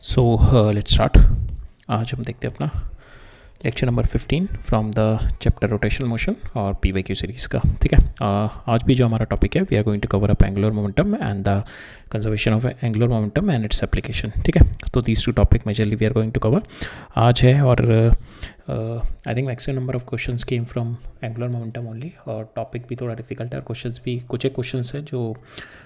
So let's start. आज हम देखते हैं अपना lecture number 15 from the chapter rotational motion और पीवाईक्यू सीरीज़ का। ठीक है, आज भी जो हमारा टॉपिक है we are going to cover up angular momentum and the conservation of angular momentum and its application. ठीक है, तो these two topic majorly we are going to cover आज है। और I think maximum number of questions came from angular momentum only, और topic भी थोड़ा difficult है और क्वेश्चंस भी कुछ एक क्वेश्चंस है जो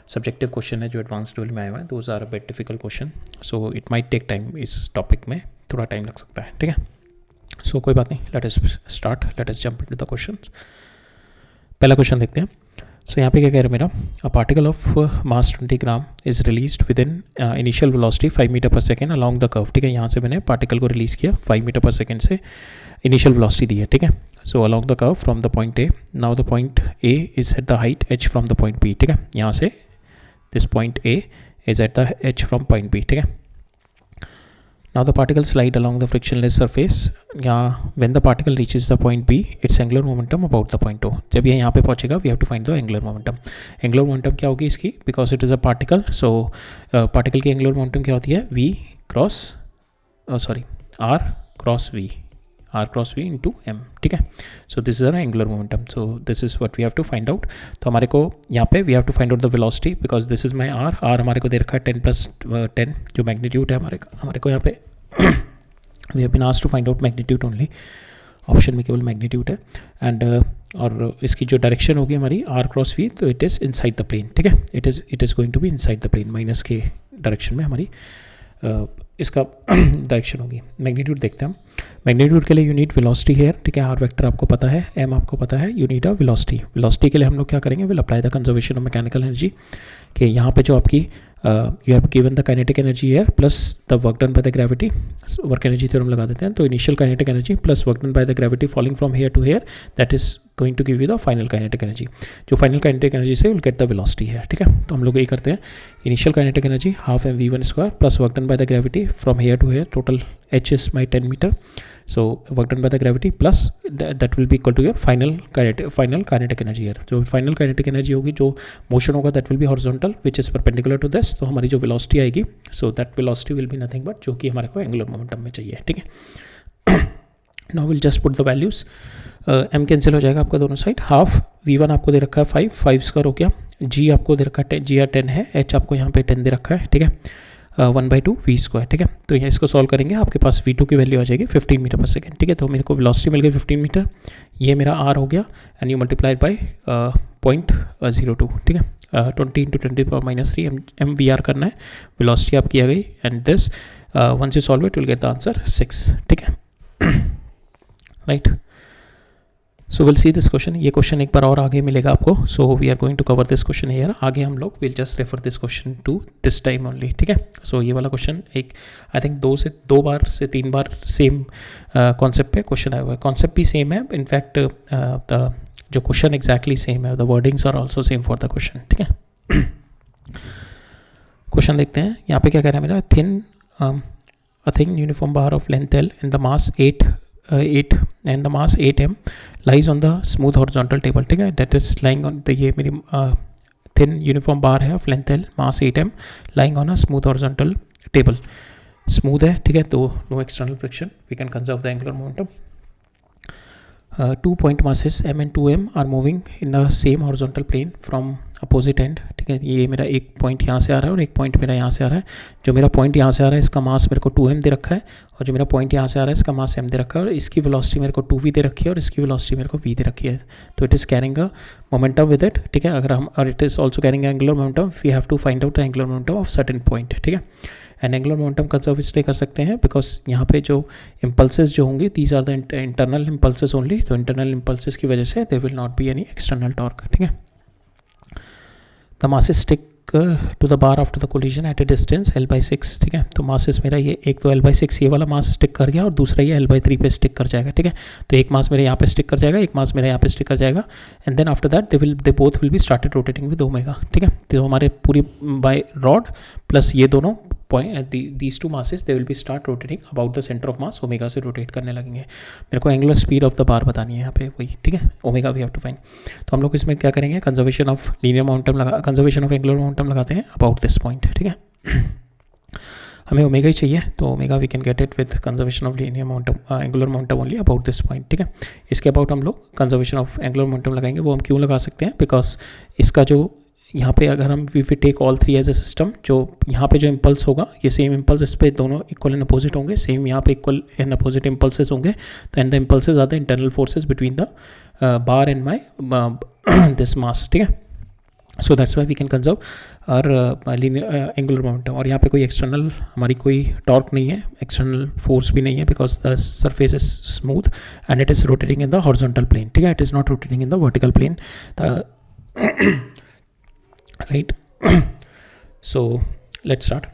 सब्जेक्टिव क्वेश्चन है जो एडवांस लेवल में आए हुए हैं, those are a bit difficult question, so it might take time. इस टॉपिक में थोड़ा टाइम लग सकता है। ठीक है, सो कोई बात नहीं, let us start, let us jump into the question. पहला क्वेश्चन देखते हैं। सो यहाँ पे क्या कह रहा है मेरा, a particle of mass 20 gram is released with an initial velocity 5 meter per second along the curve. ठीक है, यहाँ से मैंने पार्टिकल को रिलीज़ किया 5 मीटर पर सेकेंड से इनिशियल वेलोसिटी दी है। ठीक है, so along the curve from the point A, now the point A is at the height h from the point B. ठीक है, यहाँ से this point A is at the h from point B. ठीक है, now the particle slide along the frictionless surface. When the particle reaches the point B, its angular momentum about the point O. जब ये यहाँ पे पहुँचेगा we have to find the angular momentum. Angular momentum क्या होगी इसकी, because it is a particle, so particle की angular momentum क्या होती है, V cross R cross V into M. ठीक है, so this is our angular momentum, so this is what we have to find out. तो हमारे को यहाँ पे we have to find out the velocity because this is my R हमारे को दे रखा है 10 plus 10 जो मैग्नीट्यूड है हमारे को यहाँ पे we have been asked to find out magnitude only, option में केवल मैग्नीट्यूड है। एंड और इसकी जो डायरेक्शन होगी हमारी R क्रॉस V, तो it is inside the plane. ठीक है, it is going to be inside the plane, minus के डायरेक्शन में हमारी इसका डायरेक्शन होगी। मैग्नीट्यूड देखते हैं हम। मैग्नीट्यूड के लिए यूनिट वेलोसिटी है। ठीक है, आर वेक्टर आपको पता है, एम आपको पता है, यूनिट ऑफ वेलोसिटी। वेलोसिटी के लिए हम लोग क्या करेंगे, will apply the conservation of mechanical energy कि यहाँ पे जो आपकी you have given the kinetic energy here plus the work done by the gravity, work energy theorem लगा देते हैं। तो initial kinetic energy plus work done by the gravity falling from here to here, that is going to give you the final kinetic energy. जो final kinetic energy से will get the velocity है। ठीक है, तो हम लोग यही करते हैं, initial kinetic energy half mv1² plus work done by the gravity from here to here, total h is my 10 meter, so work done by the gravity plus that will be equal to your final kinetic energy here. जो final kinetic energy होगी, जो motion होगा, that will be horizontal which is perpendicular to this, तो हमारी जो velocity आएगी, so that velocity will be nothing but जो कि हमारे को angular momentum में चाहिए। ठीक है, now we'll just put the values, m cancel हो जाएगा आपका दोनों साइड, हाफ v1 आपको दे रखा है 5 स्क्वायर हो गया, g आपको दे रखा है 10 है, h आपको यहाँ पे 10 दे रखा है। ठीक है, 1/2 v²। ठीक है, तो यहाँ इसको सॉल्व करेंगे, आपके पास v2 की वैल्यू आ जाएगी 15 मीटर पर सेकेंड। ठीक है, तो मेरे को वेलोसिटी मिल गई 15 मीटर, ये मेरा r हो गया, एंड यू मल्टीप्लाइड बाई 0.02। ठीक है, 20 × 10⁻³ mvr करना है, वेलोसिटी आपकी आ गई, and this once you solve it will get the answer 6। ठीक है, right, so will see this question. ये क्वेश्चन एक बार और आगे मिलेगा आपको, so we are going to cover this question here. आगे हम लोग will just refer this question to this time only. ठीक है, सो ये वाला क्वेश्चन एक आई थिंक 2 बार से 3 बार सेम कॉन्सेप्ट पे क्वेश्चन आया हुआ है। कॉन्सेप्ट भी सेम है, इनफैक्ट द जो क्वेश्चन एग्जैक्टली सेम है, the wordings are also same for the question. ठीक है, क्वेश्चन देखते हैं। यहाँ पे क्या कह रहा है मेरा, a thin uniform bar of length L and the mass 8 m lies on the smooth horizontal table. ठीक है, that is lying on the, ये मेरी thin uniform bar है of length L, mass 8 m lying on a smooth horizontal table. Smooth है, ठीक है, तो no external friction, we can conserve the angular momentum. 2 point masses m and 2m are moving in the same horizontal plane from opposite end. ठीक है, ये मेरा एक point यहाँ से आ रहा है और एक पॉइंट मेरा यहाँ से आ रहा है। जो मेरा पॉइंट यहाँ से आ रहा है इसका मास मेरे को 2m दे रखा है, और जो मेरा पॉइंट यहाँ से आ रहा है इसका मास m दे रखा है, और इसकी वेलोसिटी मेरे को 2v दे रखी है और इसकी वेलोसिटी मेरे को v दे रखी है। तो it is carrying a momentum with it. ठीक है, अगर हम, और it is also carrying angular momentum, we have to find out the angular momentum of certain point. ठीक है, एंड एंगुलर मोमेंटम कंजर्व इसलिए कर सकते हैं बिकॉज यहाँ पे जो इम्पल्सेस जो होंगे, these are the internal impulses only, तो इंटरनल इम्पल्सेस की वजह से there will not be any external torque. ठीक है, the masses stick to the bar after the collision at a distance L/6। ठीक है, तो मासेस मेरा ये एक तो L/6 ये वाला मास स्टिक कर गया, और दूसरा ये L/3 पे स्टिक कर जाएगा। ठीक है, तो एक मास मेरे यहाँ पे स्टिक कर जाएगा, एक मास मेरे यहाँ पे स्टिक कर जाएगा, and then after that they both will be started rotating with omega. ठीक है, तो हमारे पूरी बाय रॉड प्लस ये दोनों point, these two masses they will be start rotating about the centre of mass, omega से रोटेट करने लगेंगे। मेरे को angular speed of the bar बतानी है यहाँ पे वही। ठीक है, omega we have to find. तो हम लोग इसमें क्या करेंगे, conservation of linear momentum conservation of angular momentum लगाते हैं अबाउट दिस पॉइंट। ठीक है, हमें ओमेगा ही चाहिए, तो omega we can get it with conservation of linear momentum angular momentum only about this point, ठीक है। इसके अबाउट हम लोग कंजर्वेशन ऑफ एंगुलर मोमेंटम लगाएंगे। वो हम क्यों लगा सकते हैं, बिकॉज इसका जो यहाँ पे अगर हम we take all three as a system, जो यहाँ पे जो इम्पल्स होगा ये सेम इम्पल्स इस पर दोनों इक्वल एंड अपोजिट होंगे, सेम यहाँ पे इक्वल एंड अपोजिट इम्पल्सेस होंगे। तो and the impulses are the internal forces between the bar and my this mass, ठीक है। So that's why we can conserve और लीनियर एंगुलर मोमेंटम। और यहाँ पे कोई एक्सटर्नल हमारी कोई टॉर्क नहीं है, एक्सटर्नल फोर्स भी नहीं है, because the surface is smooth and it is rotating in the horizontal plane, ठीक है। It is not rotating in the vertical plane, right. So let's start.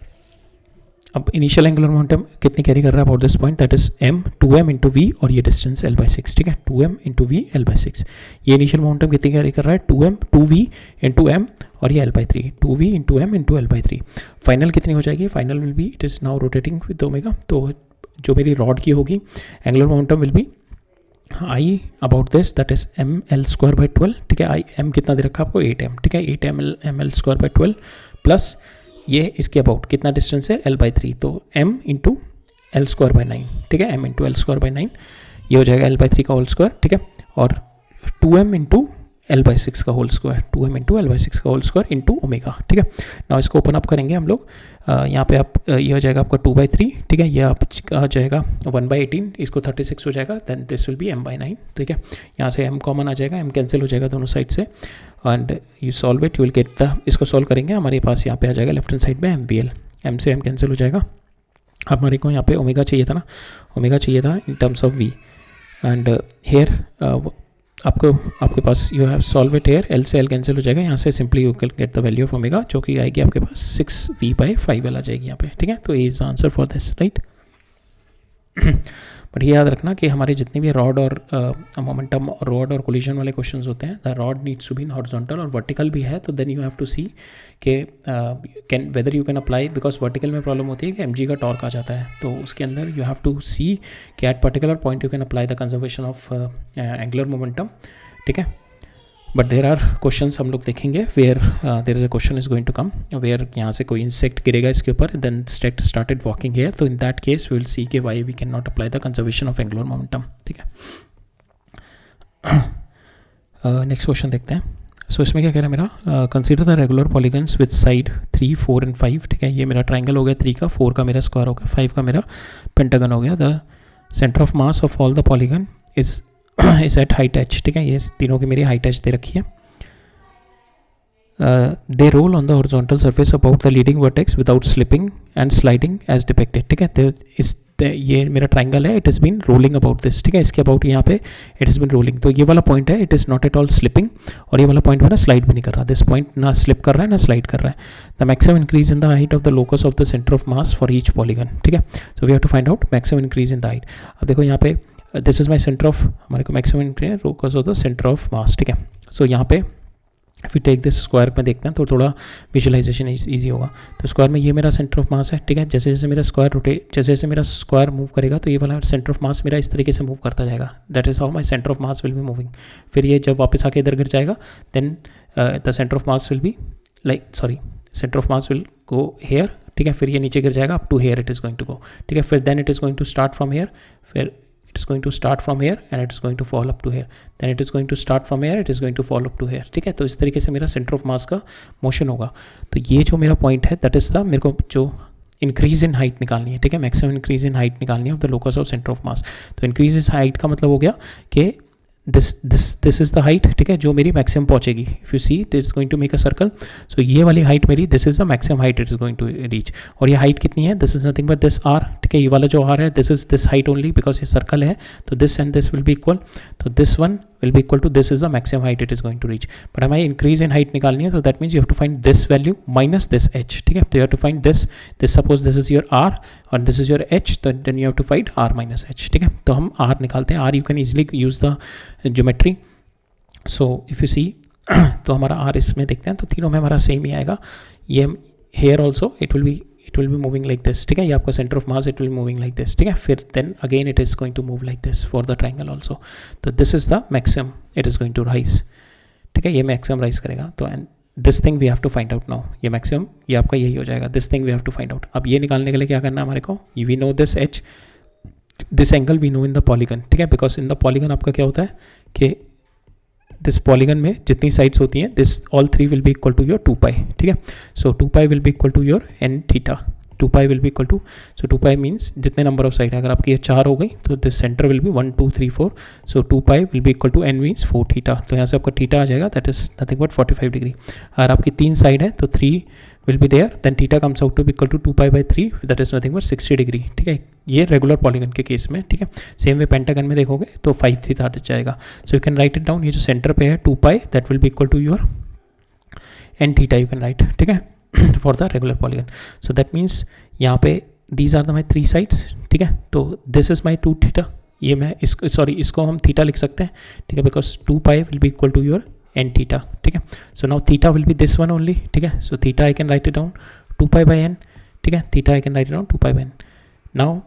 अब इनिशियल एंगुलर मोमेंटम कितनी carry कर रहा है about this point, that is m 2m into v, और ये distance l/6, ठीक है। 2m इंटू वी l/6, ये इनिशियल मोमेंटम कितनी कैरी कर रहा है, 2m 2v इंटू m, और ये l/3, 2v into m into l/3। Final कितनी हो जाएगी, final will be, it is now rotating with omega. तो जो मेरी रॉड की होगी angular momentum will B I about this, that is ml²/12, ठीक है। I m कितना दे रखा आपको, 8m, ठीक है। 8ml²/12 प्लस ये इसके अबाउट कितना डिस्टेंस है, l/3, तो m इंटू l²/9, ठीक है। m इंटू l²/9 ये हो जाएगा l/3 का होल स्क्वायर, ठीक है। और 2m इंटू l/6 का whole square, 2m into l/6 का होल स्क्वायर इंटू ओमेगा, ठीक है। नाउ इसको ओपन अप करेंगे हम लोग। यहाँ पे आप ये हो जाएगा आपका 2/3, ठीक है। ये आप आ जाएगा 1/18, इसको 36 हो जाएगा, then this will B m/9, ठीक है। यहाँ से m कॉमन आ जाएगा, m कैंसिल हो जाएगा दोनों साइड से, and you solve it, you will get the, इसको सॉल्व करेंगे हमारे पास यहाँ पे आ जाएगा लेफ्ट हैंड साइड में mvl, m से m कैंसिल हो जाएगा। हमारे को यहाँ पे ओमेगा चाहिए था ना, ओमेगा चाहिए था in terms of v, and here आपके पास you have solved it here, l से l कैंसिल हो जाएगा, यहाँ से simply you can get the value of omega, जो कि आएगी आपके पास 6v/5l आ जाएगी यहाँ पे, ठीक है। तो ये is answer for this, right. But ये याद रखना कि हमारे जितने भी रॉड और मोमेंटम रॉड और कोलिजन वाले क्वेश्चंस होते हैं, the rod needs to be in horizontal और वर्टिकल भी है, तो then you have to see कि can whether you can apply, because vertical में प्रॉब्लम होती है कि mg का टॉर्क आ जाता है, तो उसके अंदर यू हैव टू सी कि at particular point you can apply the conservation of angular momentum, ठीक है। बट देर आर क्वेश्चंस हम लोग देखेंगे where there is a question is going to come where यहाँ से कोई इंसेक्ट गिरेगा इसके ऊपर, then insect started walking here, तो in that case we will see के why we can not apply the conservation of angular momentum, ठीक है। नेक्स्ट क्वेश्चन देखते हैं। सो इसमें क्या कह रहा है मेरा, consider the regular polygons with side 3, 4 and 5, ठीक है। ये मेरा ट्राइंगल हो गया 3 का, 4 का मेरा स्क्वायर हो गया, 5 का मेरा पेंटागन हो गया। The centre of mass of all the polygon is at height h, ठीक है। ये तीनों की मेरी हाइट h दे रखी है। They roll on the horizontal surface about the leading vertex without slipping and sliding as depicted, ठीक है। तो ये मेरा ट्राइंगल है, it is been rolling about this, ठीक है। इसके अबाउट यहाँ पे इट इज़ बीन रोलिंग, तो ये वाला पॉइंट है, it is not at all slipping, और ये वाला पॉइंट मेरा स्लाइड भी नहीं कर रहा, दिस पॉइंट ना स्लिप कर रहा है ना स्लाइड कर रहा है। The maximum increase in the height of the locus of the centre of mass for each polygon, ठीक है। So we have to find out maximum increase in the height. अब देखो यहाँ पे this is my centre of, हमारे को maximum increase locus of the centre of mass, ठीक है। सो यहाँ पे if you take this square में देखते हैं तो थोड़ा विजुअलाइजेशन ईजी होगा। तो स्क्वायर में ये मेरा सेंटर ऑफ मास है, ठीक है। जैसे जैसे मेरा स्क्वायर रोटेट, जैसे जैसे मेरा स्क्वायर मूव करेगा तो ये वाला सेंटर ऑफ मास मेरा इस तरीके से मूव करता जाएगा, that is how my centre of mass will be moving. फिर ये जब वापस आके इधर गिर जाएगा, then the centre of mass will be centre of mass will go here, ठीक है। फिर ये नीचे गिर जाएगा up to here it is going to go, ठीक है। फिर then it is going to start from here, फिर it is going to start from here and it is going to fall up to here, then it is going to start from here, it is going to fall up to here, ठीक है। तो इस तरीके से मेरा centre of mass का motion होगा। तो ये जो मेरा पॉइंट है दैट इज द, मेरे को जो इंक्रीज इन हाइट निकालनी है, ठीक है। मैक्सिमम इंक्रीज इन हाइट निकालनी है of the locus of centre of मास। तो इंक्रीज इस हाइट का मतलब हो गया कि दिस इज द हाइट, ठीक है, जो मेरी मैक्सिमम पहुंचेगी। If you see this is going to make a circle, so ये वाली हाइट मेरी, this is the maximum height it is going to reach. और ये हाइट कितनी है, this is nothing but this R, ठीक है। ये वाला जो आर है this is this height only, because ये सर्कल है, तो this and this will be equal, तो this one will be equal to this is the maximum height it is going to reach. But हमें increase in height निकालनी है, तो that means you have to find this value minus this h, ठीक है। तो you have to find this suppose this is your r and this is your h, तो then you have to find r minus h, ठीक है। तो हम r निकालते हैं, r you can easily use the geometry. So if you see तो हमारा r इसमें देखते हैं, तो तीनों में हमारा सेम ही आएगा। ये here also it will be moving like this, ठीक है। ये आपका centre of mass it will be moving like this, ठीक है। फिर then again it is going to move like this for the triangle also. तो this is the maximum it is going to rise, ठीक है। ये maximum rise करेगा, तो and this thing we have to find out now, ये maximum ये आपका यही हो जाएगा, this thing we have to find out. अब ये निकालने के लिए क्या करना है हमारे को, we know this H, this angle we know in the polygon, ठीक है, बिकॉज इन द पॉलीगन आपका क्या होता है कि दिस पॉलीगन में जितनी साइड्स होती हैं, this all three will be equal to your 2 pi, ठीक है। So 2 pi will be equal to your N theta, 2 pi will be equal to, so 2 pi means जितने नंबर ऑफ साइड है, अगर आपकी ये 4 हो गई तो this centre will be 1 2 3 4, so 2 pi will be equal to N means 4 theta, तो यहाँ से आपका थीटा आ जाएगा, that is nothing but 45 degree. अगर आपकी 3 साइड है तो 3 will be there, then theta comes out to be equal to 2 pi by 3, that is nothing but 60 degree, ठीक है। ये रेगुलर पॉलीगन के केस में, ठीक है। सेम वे पेंटागन में देखोगे तो 5 थीटा आ जाएगा। So you can write it down, ये जो सेंटर पे है 2 pi that will be equal to your N theta, you can write, ठीक है, for the regular polygon. So that means यहाँ पे these are the my 3 sides, ठीक है। तो दिस इज माई 2 थीटा, ये मैं इसको सॉरी इसको हम थीटा लिख सकते हैं, ठीक है, because 2 pi will be equal to your N theta, ठीक है। So now theta will be this one only, ठीक है। So theta I can write it down 2 pi by N, ठीक है, theta I can write it down 2 pi by N. Now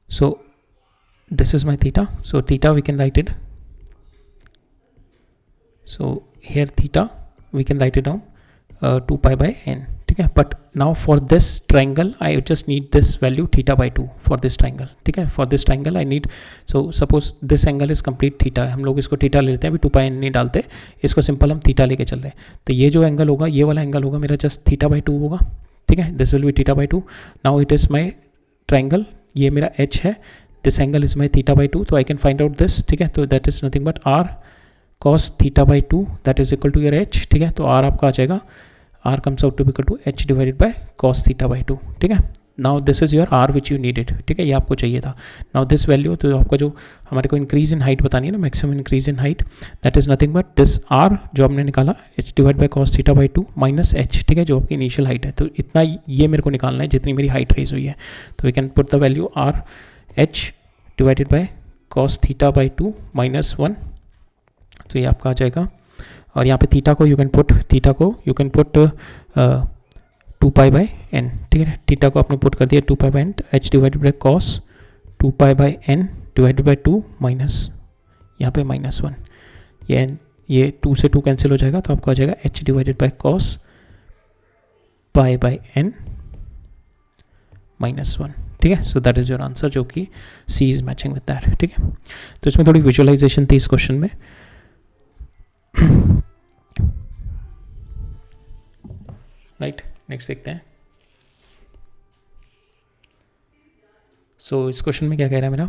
so this is my theta, so theta we can write it, so here theta we can write it down 2 pi by n, ठीक है। But now for this triangle I just need this value theta by 2 for this triangle, ठीक है। For this triangle I need, so suppose this angle is complete theta, हम लोग इसको theta ले लेते हैं, अभी 2 पाई एन नहीं डालते, इसको सिंपल हम थीटा लेके चल रहे हैं। तो ये जो एंगल होगा, ये वाला एंगल होगा मेरा जस्ट थीटा बाई 2 होगा, ठीक है, this will be theta by 2। Now it is my triangle, ये मेरा एच है, this angle is my theta by 2, तो I can find out this, ठीक है। तो that is nothing but R cos theta by 2 that is equal to your H, ठीक है। तो आर आपका आ जाएगा, R comes out to be equal to H divided by cos theta by 2, ठीक है। Now this is your R which you needed, ठीक है, ये आपको चाहिए था। नाउ दिस वैल्यू, तो आपका जो हमारे को इंक्रीज इन हाइट बतानी है ना, maximum increase in height, that is nothing but this R जो हमने निकाला H divide by cos theta by 2 minus H, ठीक है, जो आपकी इनिशियल हाइट है। तो इतना ये मेरे को निकालना है जितनी मेरी हाइट रेज हुई है। तो we can put the value R H divided by cos theta by 2 minus 1, तो ये आपका आ जाएगा। और यहाँ पे थीटा को you can put 2 pi by N, ठीक है, थीटा को आपने पुट कर दिया 2 pi by N, H divided by cos 2 pi by N divided by 2 minus यहाँ पे माइनस 1, ये 2 से 2 कैंसिल हो जाएगा, तो आपको आ जाएगा H divided by cos pi by N minus 1, ठीक है। So that is your answer, जो कि C is matching with that, ठीक है। तो इसमें थोड़ी विजुअलाइजेशन थी इस क्वेश्चन में। राइट, नेक्स्ट देखते हैं। सो इस क्वेश्चन में क्या कह रहा है मेरा,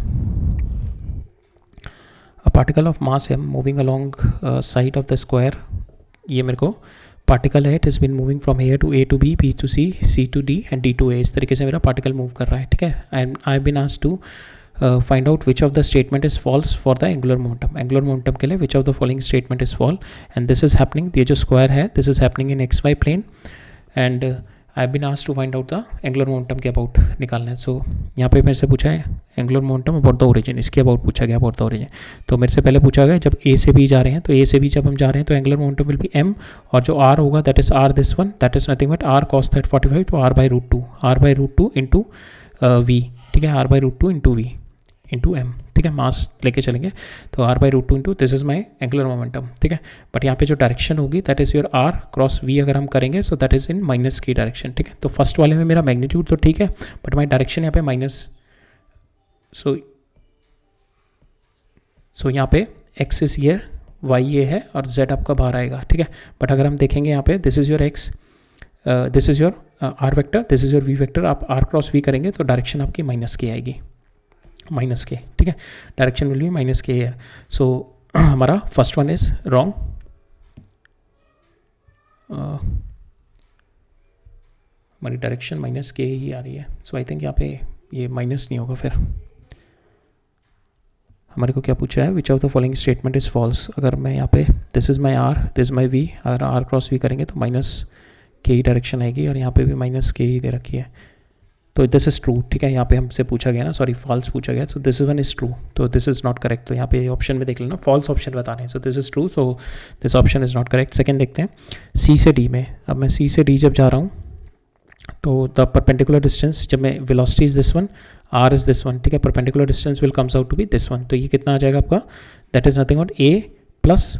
a particle of mass M moving along side of the square, ये मेरे को पार्टिकल है, it is been moving from A to A to B, B to C, C to D and D to A, इस तरीके से मेरा particle move कर रहा है, ठीक है। And I have been asked to find out which of the statement is false for the angular momentum, angular momentum के लिए which of the following statement is fall, and this is happening, ये जो square है this is happening in X Y plane, and I have been asked to find out the angular momentum के about निकालना है। सो यहाँ पे मेरे से पूछा है angular momentum about the origin, इसके अबाउट पूछा गया अबाउट द ओरिजिन। तो मेरे से पहले पूछा गया जब ए से बी जा रहे हैं, तो ए से बी जब हम जा रहे हैं तो angular momentum will be M, और जो आर होगा that is R this one, that is nothing but R cos 45, तो R by root two into V, ठीक है, R by root two into we into M, ठीक है, mass लेके चलेंगे, तो R by root two into this is my angular momentum, ठीक है। बट यहाँ पे जो डायरेक्शन होगी that is your are cross V, अगर हम करेंगे सो दैट इज इन माइनस की डायरेक्शन, ठीक है। तो फर्स्ट वाले में मेरा मैग्नीट्यूड तो ठीक है, बट माई डायरेक्शन यहाँ पे माइनस, सो यहाँ पे एक्स इज ईयर, वाई ये है और जेड आपका बाहर आएगा, ठीक है। बट अगर हम देखेंगे यहाँ पे this is your X, this is your R vector, this is your V vector, आप आर क्रॉस वी करेंगे तो डायरेक्शन आपकी माइनस की आएगी, माइनस के, ठीक है, डायरेक्शन विल बी माइनस के हेयर। सो हमारा फर्स्ट वन इज रॉन्ग, हमारी डायरेक्शन माइनस के ही आ रही है, सो आई थिंक यहाँ पे ये माइनस नहीं होगा। फिर हमारे को क्या पूछा है, which of the following statement is false, अगर मैं यहाँ पे this is my R, this is my V, अगर आर क्रॉस वी करेंगे तो माइनस के ही डायरेक्शन आएगी, और यहाँ पे भी माइनस के ही दे रखी है, तो दिस इज़ ट्रू, ठीक है। यहाँ पे हमसे पूछा गया ना, सॉरी फॉल्स पूछा गया, सो this is one is true, तो दिस इज़ नॉट करेक्ट। तो यहाँ पे ऑप्शन में देख लेना, फॉल्स ऑप्शन बता रहे हैं, सो this is true, so this option is not correct. Second देखते हैं सी से डी में, अब मैं सी से डी जब जा रहा हूँ तो द परपेंडिकुलर डिस्टेंस, जब मैं velocity is this one, r is this one, ठीक है, perpendicular distance will comes out to be this one. तो ये कितना आ जाएगा आपका, that is nothing but a plus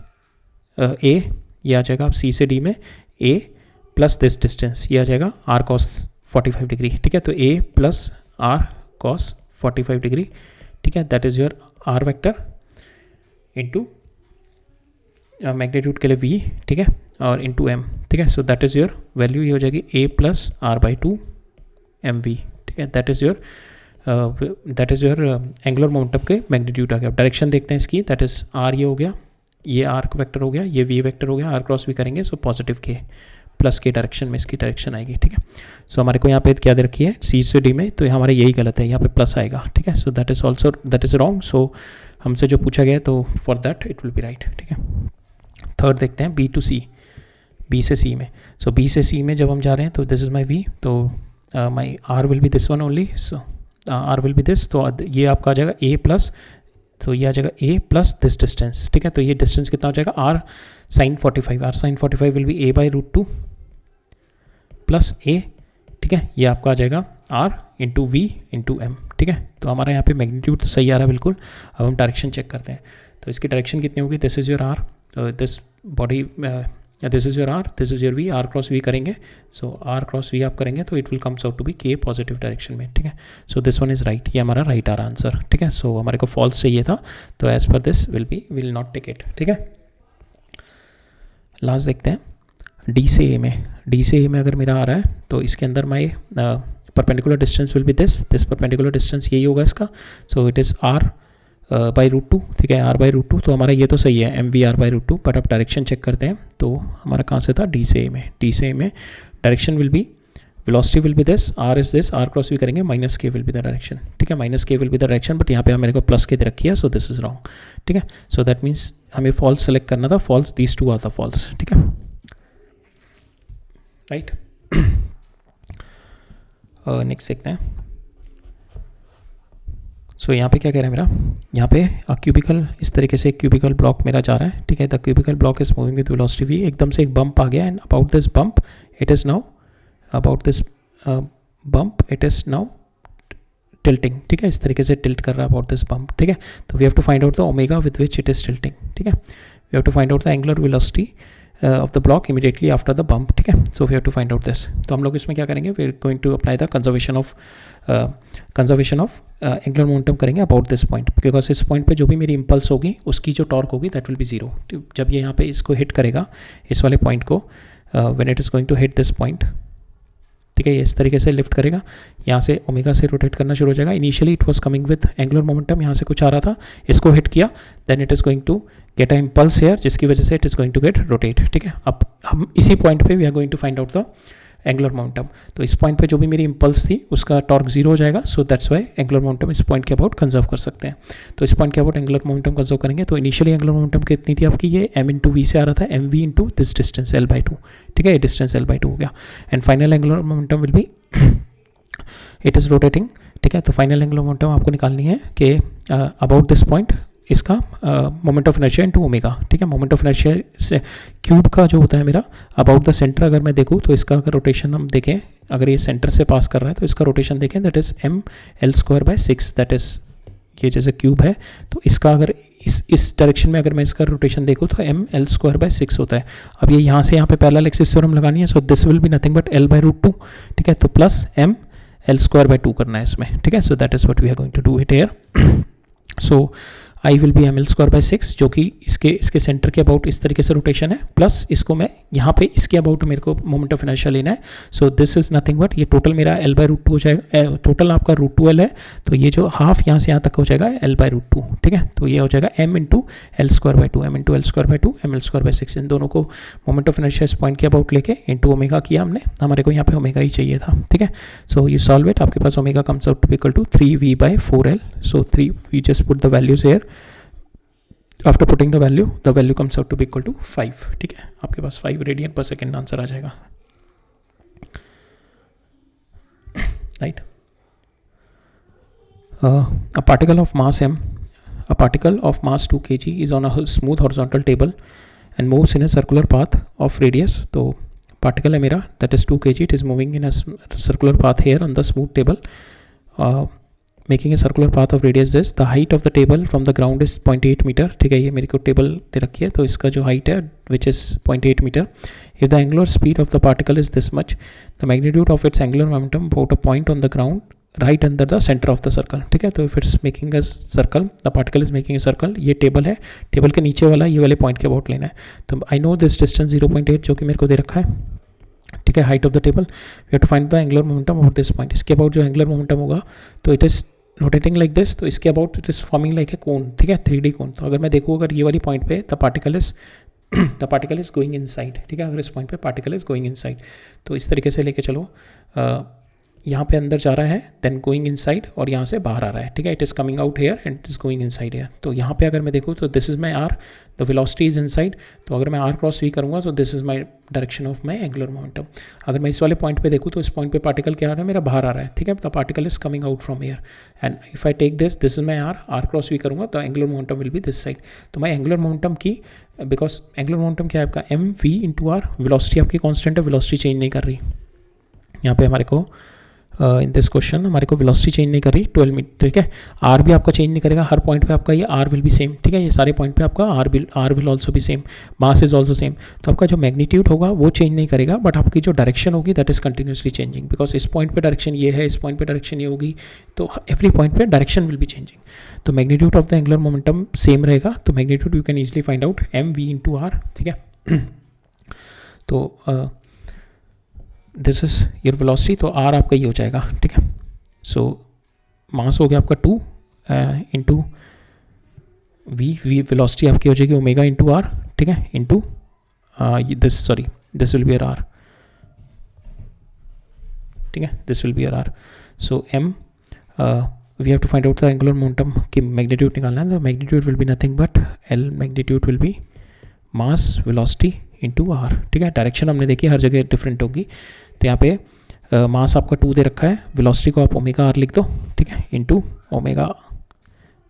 a, ये आ जाएगा आप सी से डी में ए प्लस दिस डिस्टेंस, ये आ जाएगा आर कॉस 45 डिग्री, ठीक है। तो A plus R cos 45 degree, ठीक है, that is your R vector into magnitude के लिए वी, ठीक है, और इंटू एम, ठीक है। So that is your value, ये हो जाएगी a plus r by 2 m v, ठीक है, that is your angular momentum के मैग्नीट्यूड आ गया। डायरेक्शन देखते हैं इसकी, दैट इज़ आर, ये हो गया, ये आर वेक्टर हो गया, ये वी वेक्टर हो गया, आर क्रॉस भी करेंगे, सो पॉजिटिव के प्लस के डायरेक्शन में इसकी डायरेक्शन आएगी, ठीक है। सो हमारे को यहाँ पे क्या दे रखी है, सी से डी में, तो हमारे यही गलत है, यहाँ पे प्लस आएगा, ठीक है। So that is wrong. So हमसे जो पूछा गया है तो for that it will be right, ठीक है। थर्ड देखते हैं बी टू सी, बी से सी में। सो बी से सी में जब हम जा रहे हैं तो दिस इज़ माई वी, तो my r will be this one only, so r will be this, तो ये आपका आ जाएगा ए प्लस, तो ये आ जाएगा ए प्लस दिस डिस्टेंस, ठीक है। तो ये डिस्टेंस कितना हो जाएगा, r sine 45, r sine 45 will be a by root 2 plus a, ठीक है, ये आपका आ जाएगा r into we into M, ठीक है। तो हमारा यहाँ पे मैग्नीट्यूड तो सही आ रहा है बिल्कुल। अब हम डायरेक्शन चेक करते हैं, तो इसकी डायरेक्शन कितनी होगी, this is your R, this body, this is your R, this is your V, R cross V करेंगे, सो आर क्रॉस वी आप करेंगे तो it will comes out to be K positive direction में, ठीक है। So this one is right, ये हमारा right our answer, ठीक है। सो हमारे को फॉल्स चाहिए था, तो एज पर this will not take it, ठीक है। लास्ट देखते हैं डी से ए में। डी से ए में अगर मेरा आ रहा है तो इसके अंदर my perpendicular distance will be this perpendicular distance यही होगा इसका, so it is r by root 2, ठीक है, आर बाई रूट 2, तो हमारा ये तो सही है M V R by root 2, but अब डायरेक्शन चेक करते हैं, तो हमारा कहाँ से था, डी से ए में। डी से ए में direction will be, velocity will be this, R is this, R cross भी करेंगे, माइनस के विल बी द डायरेक्शन, ठीक है, माइनस के will be the direction, but यहाँ पे मेरे को प्लस के दे रखी है, सो दिस इज रॉन्ग, ठीक है। सो दैट मीन्स हमें फॉल्स सेलेक्ट करना था, false, these two are the false, ठीक है, राइट। नेक्स्ट देखते हैं। सो यहाँ पे क्या कह रहा है मेरा, यहाँ पे क्यूबिकल, इस तरीके से एक क्यूबिकल ब्लॉक मेरा जा रहा है, ठीक है, the cubical block is moving with velocity V, एकदम से एक बम्प आ गया, and about this bump it is now, about this bump it is now tilting, ठीक है, इस तरीके से टिल्ट कर रहा है अबाउट दिस बम्प, ठीक है। तो we have to find out the omega with which it is tilting, ठीक है, we have to find out the angular velocity of the block immediately after the bump, ठीक है। so we have to find out this, तो हम लोग इसमें क्या करेंगे, we are going to apply the conservation of angular momentum करेंगे about this point, because इस point पे जो भी मेरी impulse होगी उसकी जो torque होगी that will be 0, जब ये यहाँ पे इसको hit करेगा, इस वाले point को, when it is going to hit this point, ठीक है, ये इस तरीके से लिफ्ट करेगा, यहाँ से ओमेगा से रोटेट करना शुरू हो जाएगा। Initially it was coming with angular momentum, यहाँ से कुछ आ रहा था, इसको हिट किया, then it is going to get a impulse here, जिसकी वजह से it is going to get rotate, ठीक है। अब हम इसी पॉइंट पे we are going to find out the angular momentum, तो इस पॉइंट पे जो भी मेरी इम्पल्स थी उसका टॉर्क 0 हो जाएगा, सो दैट्स वाई एंगुलर मोमेंटम इस पॉइंट के अबाउट कंजर्व कर सकते हैं। तो इस पॉइंट के अबाउट एंगुलर मोमेंटम कंजर्व करेंगे, तो इनिशियली एंगुलर मोमेंटम कितनी थी आपकी, ये एम इंटू वी से आ रहा था, M V into this distance L by 2, ठीक है, ये डिस्टेंस एल बाई 2 हो गया, and final angular momentum will be it is rotating, ठीक है। तो फाइनल एंगुलर मोमेंटम आपको निकालनी है कि अबाउट दिस पॉइंट इसका moment of inertia into omega, ठीक है। मोमेंट ऑफ इनर्शिया से क्यूब का जो होता है मेरा अबाउट द सेंटर, अगर मैं देखूँ तो इसका अगर रोटेशन हम देखें, अगर ये सेंटर से पास कर रहा है तो इसका रोटेशन देखें, that is M L square by 6, that is ये जैसे क्यूब है, तो इसका अगर इस डायरेक्शन में अगर मैं इसका रोटेशन देखूँ तो एम एल स्क्वायर बाय 6 होता है। अब ये यहाँ से यहाँ पे पैरेलल एक्सिस थ्योरम लगानी है, so this will be nothing but L by root 2, ठीक है, तो plus M L square by 2 करना है इसमें, ठीक है। So that is what we are going to do it here. So I will be M L square by 6, जो कि इसके सेंटर के अबाउट इस तरीके से रोटेशन है, प्लस इसको मैं यहाँ पे इसके अबाउट मेरे को मोमेंट ऑफ इनर्शिया लेना है, so this is nothing but ये टोटल मेरा एल बाई रूट 2 हो जाएगा, टोटल आपका रूट 2 एल है, तो ये जो हाफ यहाँ से यहाँ तक हो जाएगा एल बाई रूट 2, ठीक है। तो ये हो जाएगा M into L square by 2, M into L square by 2, M L square by 6, इन दोनों को मोमेंट ऑफ इनर्शिया इस पॉइंट के अबाउट लेके इंटू ओमेगा किया हमने, हमारे को यहाँ पे ओमेगा ही चाहिए था, ठीक है। सो यू सॉल्व इट, आपके पास omega comes out to be equal to 3v by 4l, so 3 v just put the values here, after putting the value comes out to be equal to 5, ठीक है। आपके पास 5 radian per second answer आ जाएगा, right. A particle of mass m, a particle of mass 2 kg is on a smooth horizontal table and moves in a circular path of radius, तो particle है मेरा, that is 2 kg, it is moving in a circular path here on the smooth table, making a circular path of radius this, the height of the table from the ground is 0.8 meter, ठीक है, ये मेरे को table दे रखी है, तो इसका जो हाइट है which is 0.8 meter. If the angular speed of the particle is this much, the magnitude of its angular momentum about a point on the ground right under the centre of the circle, ठीक है. तो if it's making a circle, the particle is making a circle, ये table है, table के नीचे वाला ये वाले पॉइंट के अबाउट लेना है. तो आई नो दिस डिस्टेंस 0.8 जो कि मेरे को दे रखा है, ठीक है, height of the table. We have to find the angular momentum about this point. इसके अबाउट जो एंगुलर मोमेंटम होगा, तो it is rotating like this, तो इसके about it is forming like a cone, ठीक है, 3D कोन. तो अगर मैं देखूँ अगर ये वाली पॉइंट पे the particle is going inside, ठीक है, अगर इस पॉइंट पे पार्टिकल इज गोइंग इनसाइड, तो इस तरीके से लेके चलो, यहाँ पे अंदर जा रहा है, देन गोइंग इनसाइड, और यहाँ से बाहर आ रहा है, ठीक है, it is coming out here and it is going inside here. तो यहाँ पे अगर मैं देखूँ तो this is my R, the velocity is inside, तो अगर मैं आर क्रॉस वी करूँगा तो this is my direction of my angular momentum. अगर मैं इस वाले पॉइंट पे देखूँ तो इस पॉइंट पे पार्टिकल क्या आ रहा है, मेरा बाहर आ रहा है, ठीक है, the particle is coming out from here, and if I take this is my R cross we करूँगा तो angular momentum will be this side. तो मैं एंगुलर मोमेंटम की, बिकॉज एंगुलर मोमेंटम क्या है आपका M V into R, velocity आपकी constant है, वेलोसिटी चेंज नहीं कर रही. यहाँ पे हमारे को इन दिस क्वेश्चन हमारे को वेलोसिटी चेंज नहीं कर रही 12 मीटर, ठीक है. आर भी आपका चेंज नहीं करेगा, हर पॉइंट पे आपका ये आर विल बी सेम, ठीक है, ये सारे पॉइंट पे आपका R will also be same, mass is also same. तो आपका जो मैग्नीट्यूड होगा वो चेंज नहीं करेगा, बट आपकी जो डायरेक्शन होगी that is continuously changing, because इस पॉइंट पे डायरेक्शन ये है, इस पॉइंट पे डायरेक्शन ये होगी, तो एवरी पॉइंट पे डायरेक्शन विल बी चेंजिंग. तो magnitude of the angular momentum same रहेगा, तो magnitude you can easily find out M V into R, ठीक है. तो दिस इज योर वेलोसिटी, तो आर आपका ये हो जाएगा, ठीक है. सो मास हो गया आपका 2 इंटू वी वेलोसिटी आपकी हो जाएगी ओमेगा इंटू आर, ठीक है, into this will be R, ठीक है, this will be R. So M we have to find out the angular momentum की मैग्नीट्यूड निकालना है. The magnitude will be nothing but L, magnitude will be mass velocity into R, ठीक है. Direction हमने देखी हर जगह डिफरेंट होगी, तो यहाँ पे मास आपका 2 दे रखा है, वेलोसिटी को आप ओमेगा आर लिख दो, ठीक है, into omega,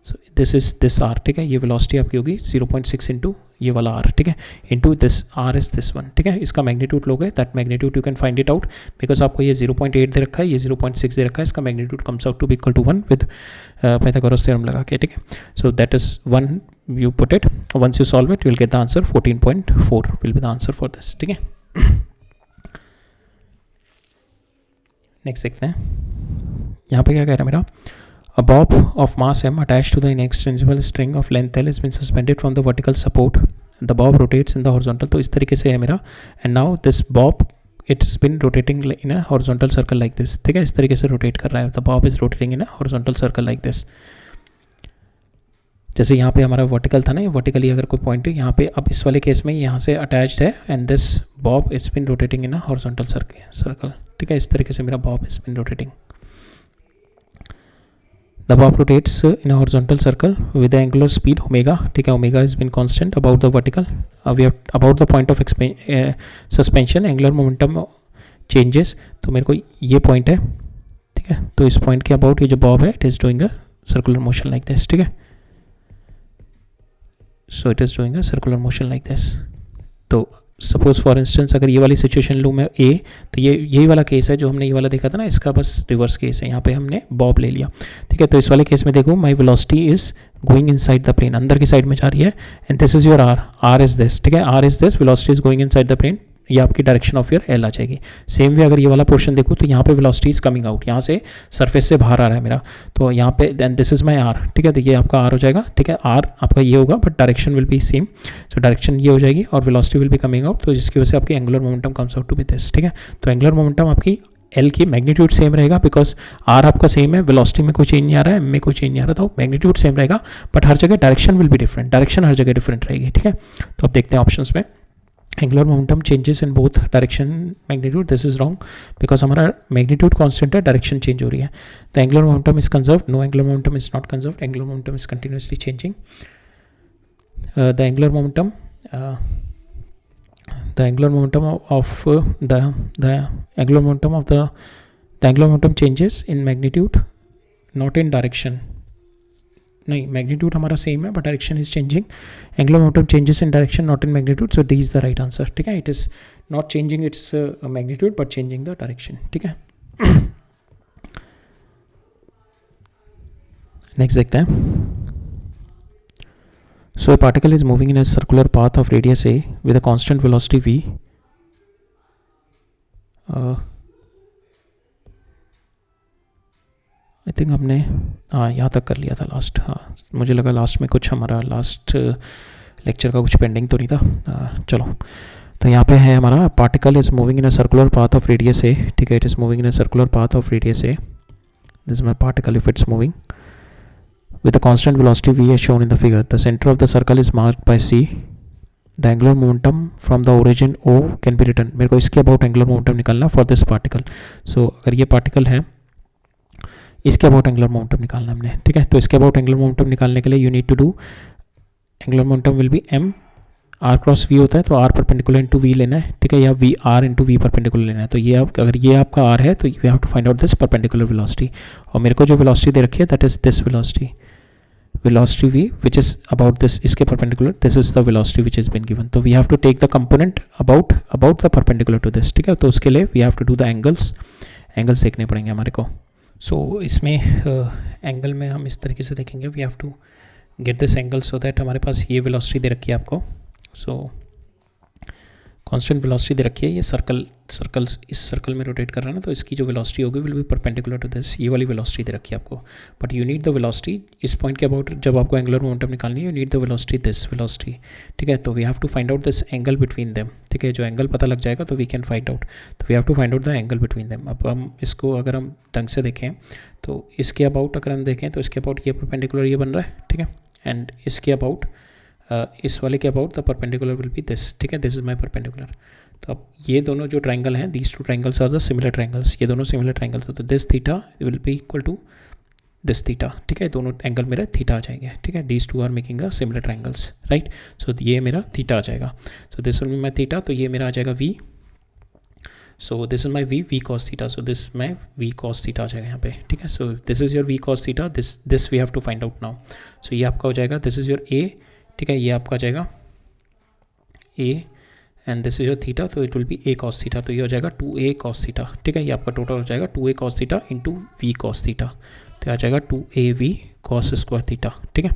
so this is this R, ठीक है, ये वेलोसिटी आपकी होगी 0.6 इंटू ये वाला आर, ठीक है, into this R is this one, ठीक है. इसका मैग्नीट्यूड लोगे, that magnitude you can find it out, because आपको ये 0.8 दे रखा है, ये 0.6 दे रखा है, इसका magnitude comes out to be equal to 1 with Pythagoras theorem लगा के, ठीक है. So that is 1, you put it, once you solve it you will get the answer. 14.4 will be the answer for this, ठीक है. Next देखते हैं, यहाँ पे क्या कह रहा है मेरा, a bob of mass m attached to the inextensible string of length l has been suspended from the vertical support, the bob rotates in the horizontal. तो इस तरीके से है मेरा, and now this bob it's been rotating in a horizontal circle like this, ठीक है, इस तरीके से रोटेट कर रहा है, the bob is rotating in a horizontal circle like this. जैसे यहाँ पे हमारा वर्टिकल था ना, ये वर्टिकली अगर कोई पॉइंट है यहाँ पे, अब इस वाले केस में यहाँ से अटैच्ड है, and this bob it's been rotating in a horizontal circle, ठीक है, इस तरीके से मेरा bob it's been rotating. The bob rotates in a horizontal circle with the angular speed omega, ठीक है, omega is been constant about the vertical. We have about the point of suspension angular momentum changes, तो मेरे को ये point है, ठीक है, तो इस पॉइंट के अबाउट ये जो बॉब है it is doing a circular motion like this, ठीक है. So it is doing a circular motion like this. तो सपोज फॉर इंस्टेंस अगर ये वाली सिचुएशन लूँ मैं ए, तो ये यही वाला केस है जो हमने ये वाला देखा था ना, इसका बस रिवर्स केस है, यहाँ पे हमने बॉब ले लिया, ठीक है. तो इस वाले केस में देखो my velocity is going inside the plane, अंदर की साइड में जा रही है, and this is your r is this, ठीक है, r is this, velocity is going inside the plane, ये आपकी डायरेक्शन ऑफ योर एल आ जाएगी. सेम वे अगर ये वाला पोर्शन देखो तो यहाँ पे वेलोसिटी इज कमिंग आउट, यहाँ से सरफेस से बाहर आ रहा है मेरा, तो यहाँ पे then this is my R, ठीक है, तो ये आपका आर हो जाएगा, ठीक है, आर आपका ये होगा but direction will be same, so direction ये हो जाएगी और velocity will be coming out, तो जिसकी वजह से आपकी angular momentum comes out to be this, ठीक है. तो एंगुलर मोमेंटम आपकी एल की मैग्नीट्यूड सेम रहेगा, बिकॉज आर आपका सेम है, वेलोसिटी में कोई चेंज नहीं आ रहा है, एम में कोई चेंज नहीं आ रहा, तो मैग्नीट्यूड सेम रहेगा, बट हर जगह direction will be different, direction हर जगह डिफरेंट रहेगी, ठीक है. तो अब देखते हैं ऑप्शंस में, angular momentum changes in both direction magnitude, this is wrong, because हमारा मैग्नीट्यूड कांस्टेंट है, डायरेक्शन चेंज हो रही है. The angular momentum is conserve, no angular momentum is not conserve, angular momentum is continuously changing. The angular momentum changes in magnitude, not in direction. नहीं, magnitude हमारा same है but direction is changing. Angular momentum changes in direction not in magnitude, so D is the right answer, ठीक है. It is not changing its magnitude but changing the direction, ठीक है। Next देखते हैं। So a particle is moving in a circular path of radius a with a constant velocity v। I think हमने यहाँ तक कर लिया था लास्ट। हाँ, मुझे लगा लास्ट में कुछ हमारा लास्ट लेक्चर का कुछ पेंडिंग तो नहीं था। चलो, तो यहाँ पे है हमारा particle is moving in a circular path of radius a, ठीक है। It is moving in a circular path of radius a, this is my particle if it's moving with a constant velocity v as shown in the figure. The center of the circle is marked by c. The angular momentum from the origin o can be written. मेरे को इसके about angular momentum निकालना for this particle. सो अगर ये particle है, इसके about angular momentum निकालना हमने, ठीक है। तो इसके अबाउट एंगुलर मोमेंटम निकालने के लिए you need to do, angular momentum will be m r cross v होता है, तो r परपेंडिकुलर इंटू v लेना है, ठीक है, या v r into v perpendicular लेना है। तो ये अगर ये आपका r है तो you have to find out this perpendicular velocity. और मेरे को जो वेलोसिटी दे रखी है that is this velocity v which is about this, इसके perpendicular, this is the velocity which has been given. तो we have to take the component about the perpendicular to this, ठीक है। तो उसके लिए we have to do the angles देखने पड़ेंगे हमारे को। so इसमें एंगल में हम इस तरीके से देखेंगे, we have to get this angle so that हमारे पास ये velocity दे रखी है आपको। so कांस्टेंट वेलोसिटी दे रखी है, ये सर्कल्स इस सर्कल में रोटेट कर रहा है ना, तो इसकी जो वेलोसिटी होगी will be perpendicular to this, ये वाली वेलोसिटी दे रखी है आपको। But you need the velocity इस पॉइंट के अबाउट, जब आपको एंगुलर मोमेंटम निकालनी है you need the velocity this velocity, ठीक है। तो we have to find out this angle between them, ठीक है। जो एंगल पता लग जाएगा तो वी कैन फाइंड आउट, तो we have to find out the angle between them. अब हम इसको अगर हम ढंग से देखें तो इसके अबाउट अगर हम देखें तो इसके अबाउट ये परपेंडिकुलर ये बन रहा है, ठीक है। एंड इसके अबाउट इस वाले के about the perpendicular will be this, ठीक है, दिस इज माई परपेंडिकुलर। तो अब ये दोनों जो ट्राइंगल हैं, these two triangles are the similar triangles, ये दोनों सिमिलर ट्राइंगल्स हैं, तो this theta will be equal to this theta, ठीक है। दोनों एंगल मेरा थीटा आ जाएंगे, ठीक है। These two are making a similar triangles, right. So ये मेरा थीटा आ जाएगा, so this will be my theta, तो ये मेरा आ जाएगा v। So this is my v cos theta, so this my v cos theta आ जाएगा यहाँ पे, ठीक है। So this is your v cos theta, this we have to find out now. So ये आपका हो जाएगा, दिस इज योर a, ठीक है, ये आपका आ जाएगा a and this is your theta, तो it will be a cos theta, तो ये हो जाएगा 2a cos थीटा, ठीक है। ये आपका टोटल हो जाएगा 2a cos theta into v cos theta, तो आ जाएगा 2av cos स्क्वायर थीटा, ठीक है।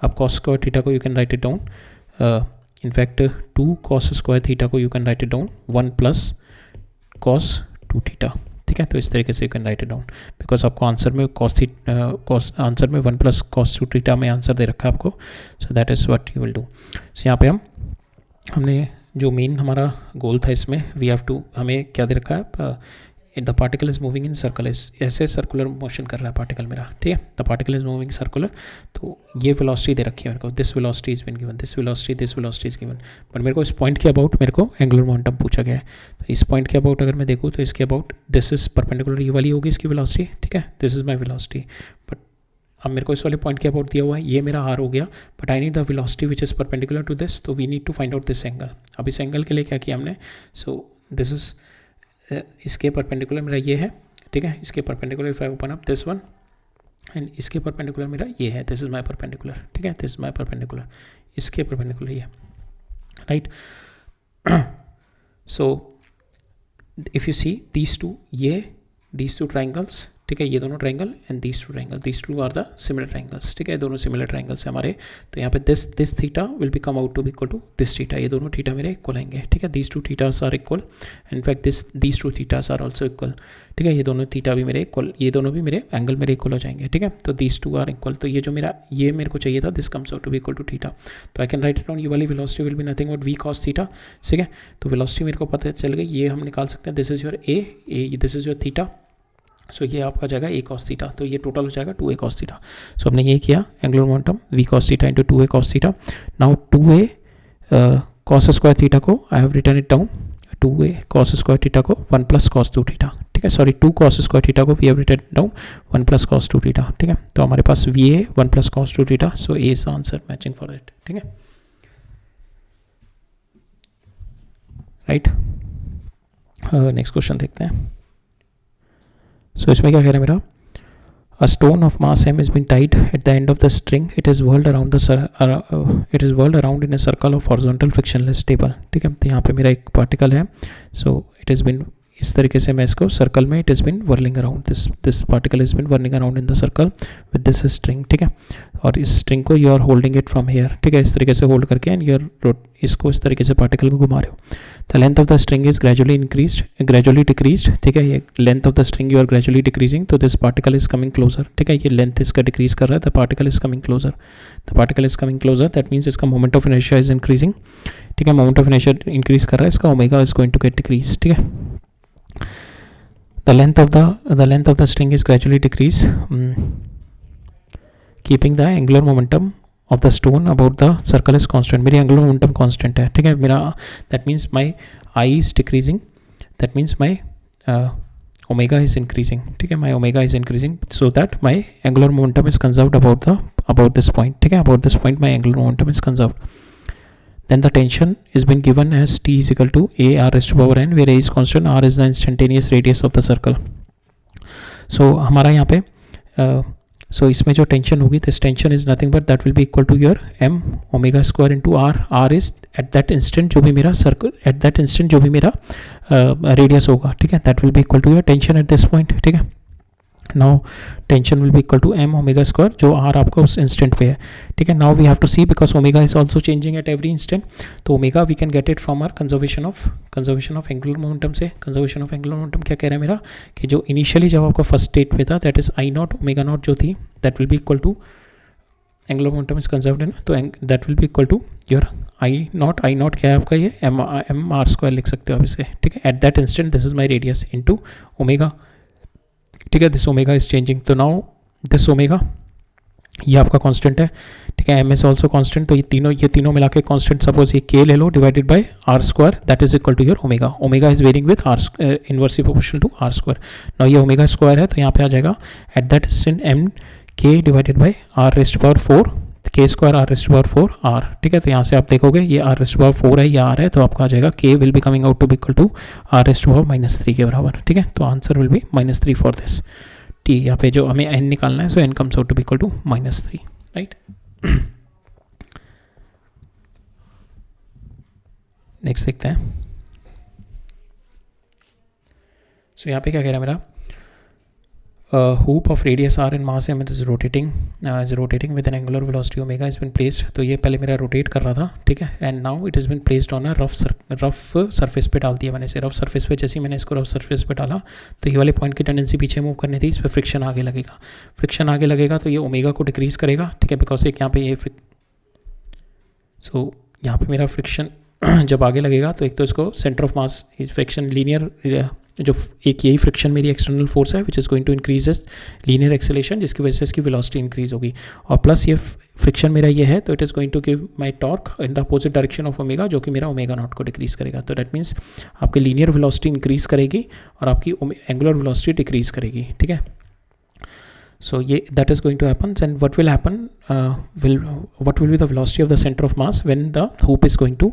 अब cos स्क्वायर थीटा को you can write it down, in fact 2 cos square theta को you can write it down 1 plus cos 2 theta, ठीक है। तो इस तरीके से you can write it down, because आपको आंसर में आंसर में 1 प्लस cos 2 थीटा में आंसर दे रखा है आपको, so that is what you will do. So यहाँ पे हमने जो मेन हमारा गोल था इसमें, वी हैव टू, हमें क्या दे रखा है, the particle is moving in circle, ऐसे सर्कुलर मोशन कर रहा है पार्टिकल मेरा, ठीक है। The particle is moving circular, तो ये वेलोसिटी दे रखी है मेरे को, this velocity is been given, this velocity is given. But मेरे को इस पॉइंट के अबाउट मेरे को एंगुलर मोमेंटम पूछा गया है, तो इस पॉइंट के अबाउट अगर मैं देखूँ तो इसके अबाउट दिस इज परपेंडिकुलर, ये वाली होगी इसकी वेलोसिटी, ठीक है, this is my velocity. But अब मेरे को इस वाले पॉइंट के अबाउट दिया हुआ है, ये मेरा r हो गया, but I need the velocity which is perpendicular to this, तो we need to find out this angle. अब इस एंगल के लिए क्या किया हमने, सो दिस इज इसके परपेंडिकुलर मेरा ये है, ठीक है, इसके perpendicular if I open up this one, and इसके परपेंडिकुलर मेरा ये है, दिस इज माई परपेंडिकुलर, ठीक है, दिस इज माई परपेंडिकुलर, इसके परपेंडिकुलर ये, right. So if you see these two triangles, ठीक है, ये दोनों triangle and these two are the similar triangles, ठीक है, दोनों सिमिलर ट्राइंगल्स हैं हमारे। तो यहाँ पे this theta will be come out to be equal to this theta, ये दोनों थीटा मेरे इक्वल आएंगे, ठीक है। These two thetas are equal, in fact these two thetas are also equal, ठीक है। ये दोनों थीटा भी मेरे इक्वल, ये दोनों भी मेरे एंगल मेरे इक्वल हो जाएंगे, ठीक है। तो दीज टू आर इक्वल, तो ये जो मेरा ये मेरे को चाहिए था, this comes out to be equal to theta, तो I can write it down, ये वाली velocity will be nothing but v cos theta, ठीक है। तो वेलोसिटी मेरे को पता चल गई, ये हम निकाल सकते हैं, this is your a, this is your theta, so ये आपका जाएगा a cos थीटा, तो ये टोटल हो जाएगा 2a cos थीटा। सो हमने ये किया angular momentum v cos theta into 2a cos theta. Now 2a cos square theta को I have written it down, 2a cos square theta को 1 प्लस cos 2 थीटा, ठीक है, सॉरी 2 cos स्क्वायर थीटा को we have written down 1 plus cos 2 theta, ठीक है। तो हमारे पास v है 1 plus cos 2 theta, so a is answer matching for it, ठीक है, राइट। नेक्स्ट क्वेश्चन देखते हैं। सो इसमें क्या कह रहा है मेरा, A stone of mass m has been tied at the end of the string. It is whirled around in a circle of horizontal frictionless table. ठीक है, तो यहाँ पे मेरा एक पार्टिकल है, so it has been, इस तरीके से मैं इसको सर्कल में, it is been whirling around, this particle is been whirling around in the circle with this string. ठीक है, और इस स्ट्रिंग को you are holding it from here. ठीक है, इस तरीके से होल्ड करके एंड यू आर इसको इस तरीके से पार्टिकल को घुमा रहे हो. The length of the string is gradually decreased. ठीक है, ये length of the string you are gradually decreasing, तो this particle is coming closer. ठीक है, ये लेंथ इसका डिक्रीज कर रहा है, the particle is coming closer. That means इसका moment of inertia is increasing. ठीक है, मोमेंट ऑफ इनर्शिया इंक्रीज कर रहा है, इसका omega is going to get decrease. ठीक है, the length of the string is gradually decreased, keeping the angular momentum of the stone about the circle is constant. मेरी angular momentum constant है. ठीक है, मेरा that means my I is decreasing, that means my omega is increasing. ठीक है, my omega is increasing so that my angular momentum is conserved about this point. ठीक है, about this point my angular momentum is conserved. Then the tension is been given as T is equal to a r raised to power n, where a is constant, r is the instantaneous radius of the circle. So हमारा यहाँ पे so इसमें जो tension होगी, this tension is nothing but that will be equal to your m omega square into r. r is at that instant जो भी मेरा circle, at that instant जो भी मेरा radius होगा. ठीक है, that will be equal to your tension at this point. ठीक है, now tension will be equal to m omega square, जो आर आपका उस इंस्टेंट पे है. ठीक है, now we have to see because omega is also changing at every instant. तो omega we can get it from our conservation of angular momentum से. Conservation of angular momentum क्या कह रहा है मेरा, कि जो इनिशियली जब आपका फर्स्ट स्टेट पे था, that is I naught omega naught जो थी, that will be equal to angular momentum is conserved है ना, तो that will be equal to your I naught क्या है आपका, ये एम आर स्क्वायर लिख सकते हो आप इसे. ठीक है, eight that instant this is my radius into omega. ठीक है, दिस ओमेगा इज चेंजिंग, तो नाउ दिस ओमेगा ये आपका कांस्टेंट है. ठीक है, एम इज ऑल्सो कांस्टेंट, तो ये तीनों मिला के कांस्टेंट, सपोज ये के ले लो divided by r square, that is equal to your omega. Omega is varying with r inversely proportional to r square. Now ये ओमेगा स्क्वायर है, तो यहाँ पे आ जाएगा at that instant m k divided by r raised power 4, k square r raised power 4 r. ठीक है, तो यहाँ से आप देखोगे ये आर रेस्ट पावर 4 है, ये आर है, तो आपका आ जाएगा के will be coming out to be equal to R raised power -3 के बराबर. ठीक है, तो answer will be -3 for this. ठीक, यहाँ पे जो हमें n निकालना है, so n comes out to be equal to -3. Right, next देखते हैं. सो यहाँ पे क्या कह रहा है मेरा, hoop of radius r and mass m is rotating with an angular velocity omega has been placed. तो ये पहले मेरा रोटेट कर रहा था. ठीक है, and now it has been placed on a rough surface पे डाल दिया मैंने इसे. रफ सरफेस पे जैसे ही मैंने इसको रफ सरफेस पे डाला, तो ये वाले पॉइंट की टेंडेंसी पीछे मूव करनी थी, इस पर फ्रिक्शन आगे लगेगा, तो ये ओमेगा को डिक्रीज करेगा. ठीक है, बिकॉज एक यहाँ पे ये यहाँ पे मेरा फ्रिक्शन जब आगे लगेगा, तो एक तो इसको centre of mass friction linear, जो एक यही फ्रिक्शन मेरी एक्सटर्नल फोर्स है which is going to increase this linear acceleration, जिसकी वजह से इसकी वेलोसिटी इंक्रीज होगी. और प्लस ये फ्रिक्शन मेरा ये है, तो it is going to give my torque in the opposite direction of omega, जो कि मेरा ओमेगा नॉट को डिक्रीज करेगा. तो दैट मीन्स आपकी लीनियर वेलोसिटी इंक्रीज करेगी और आपकी एंगुलर वेलोसिटी डिक्रीज करेगी. ठीक है, so that is going to happen. And what will happen, what will be the velocity of the center of mass when the hoop is going to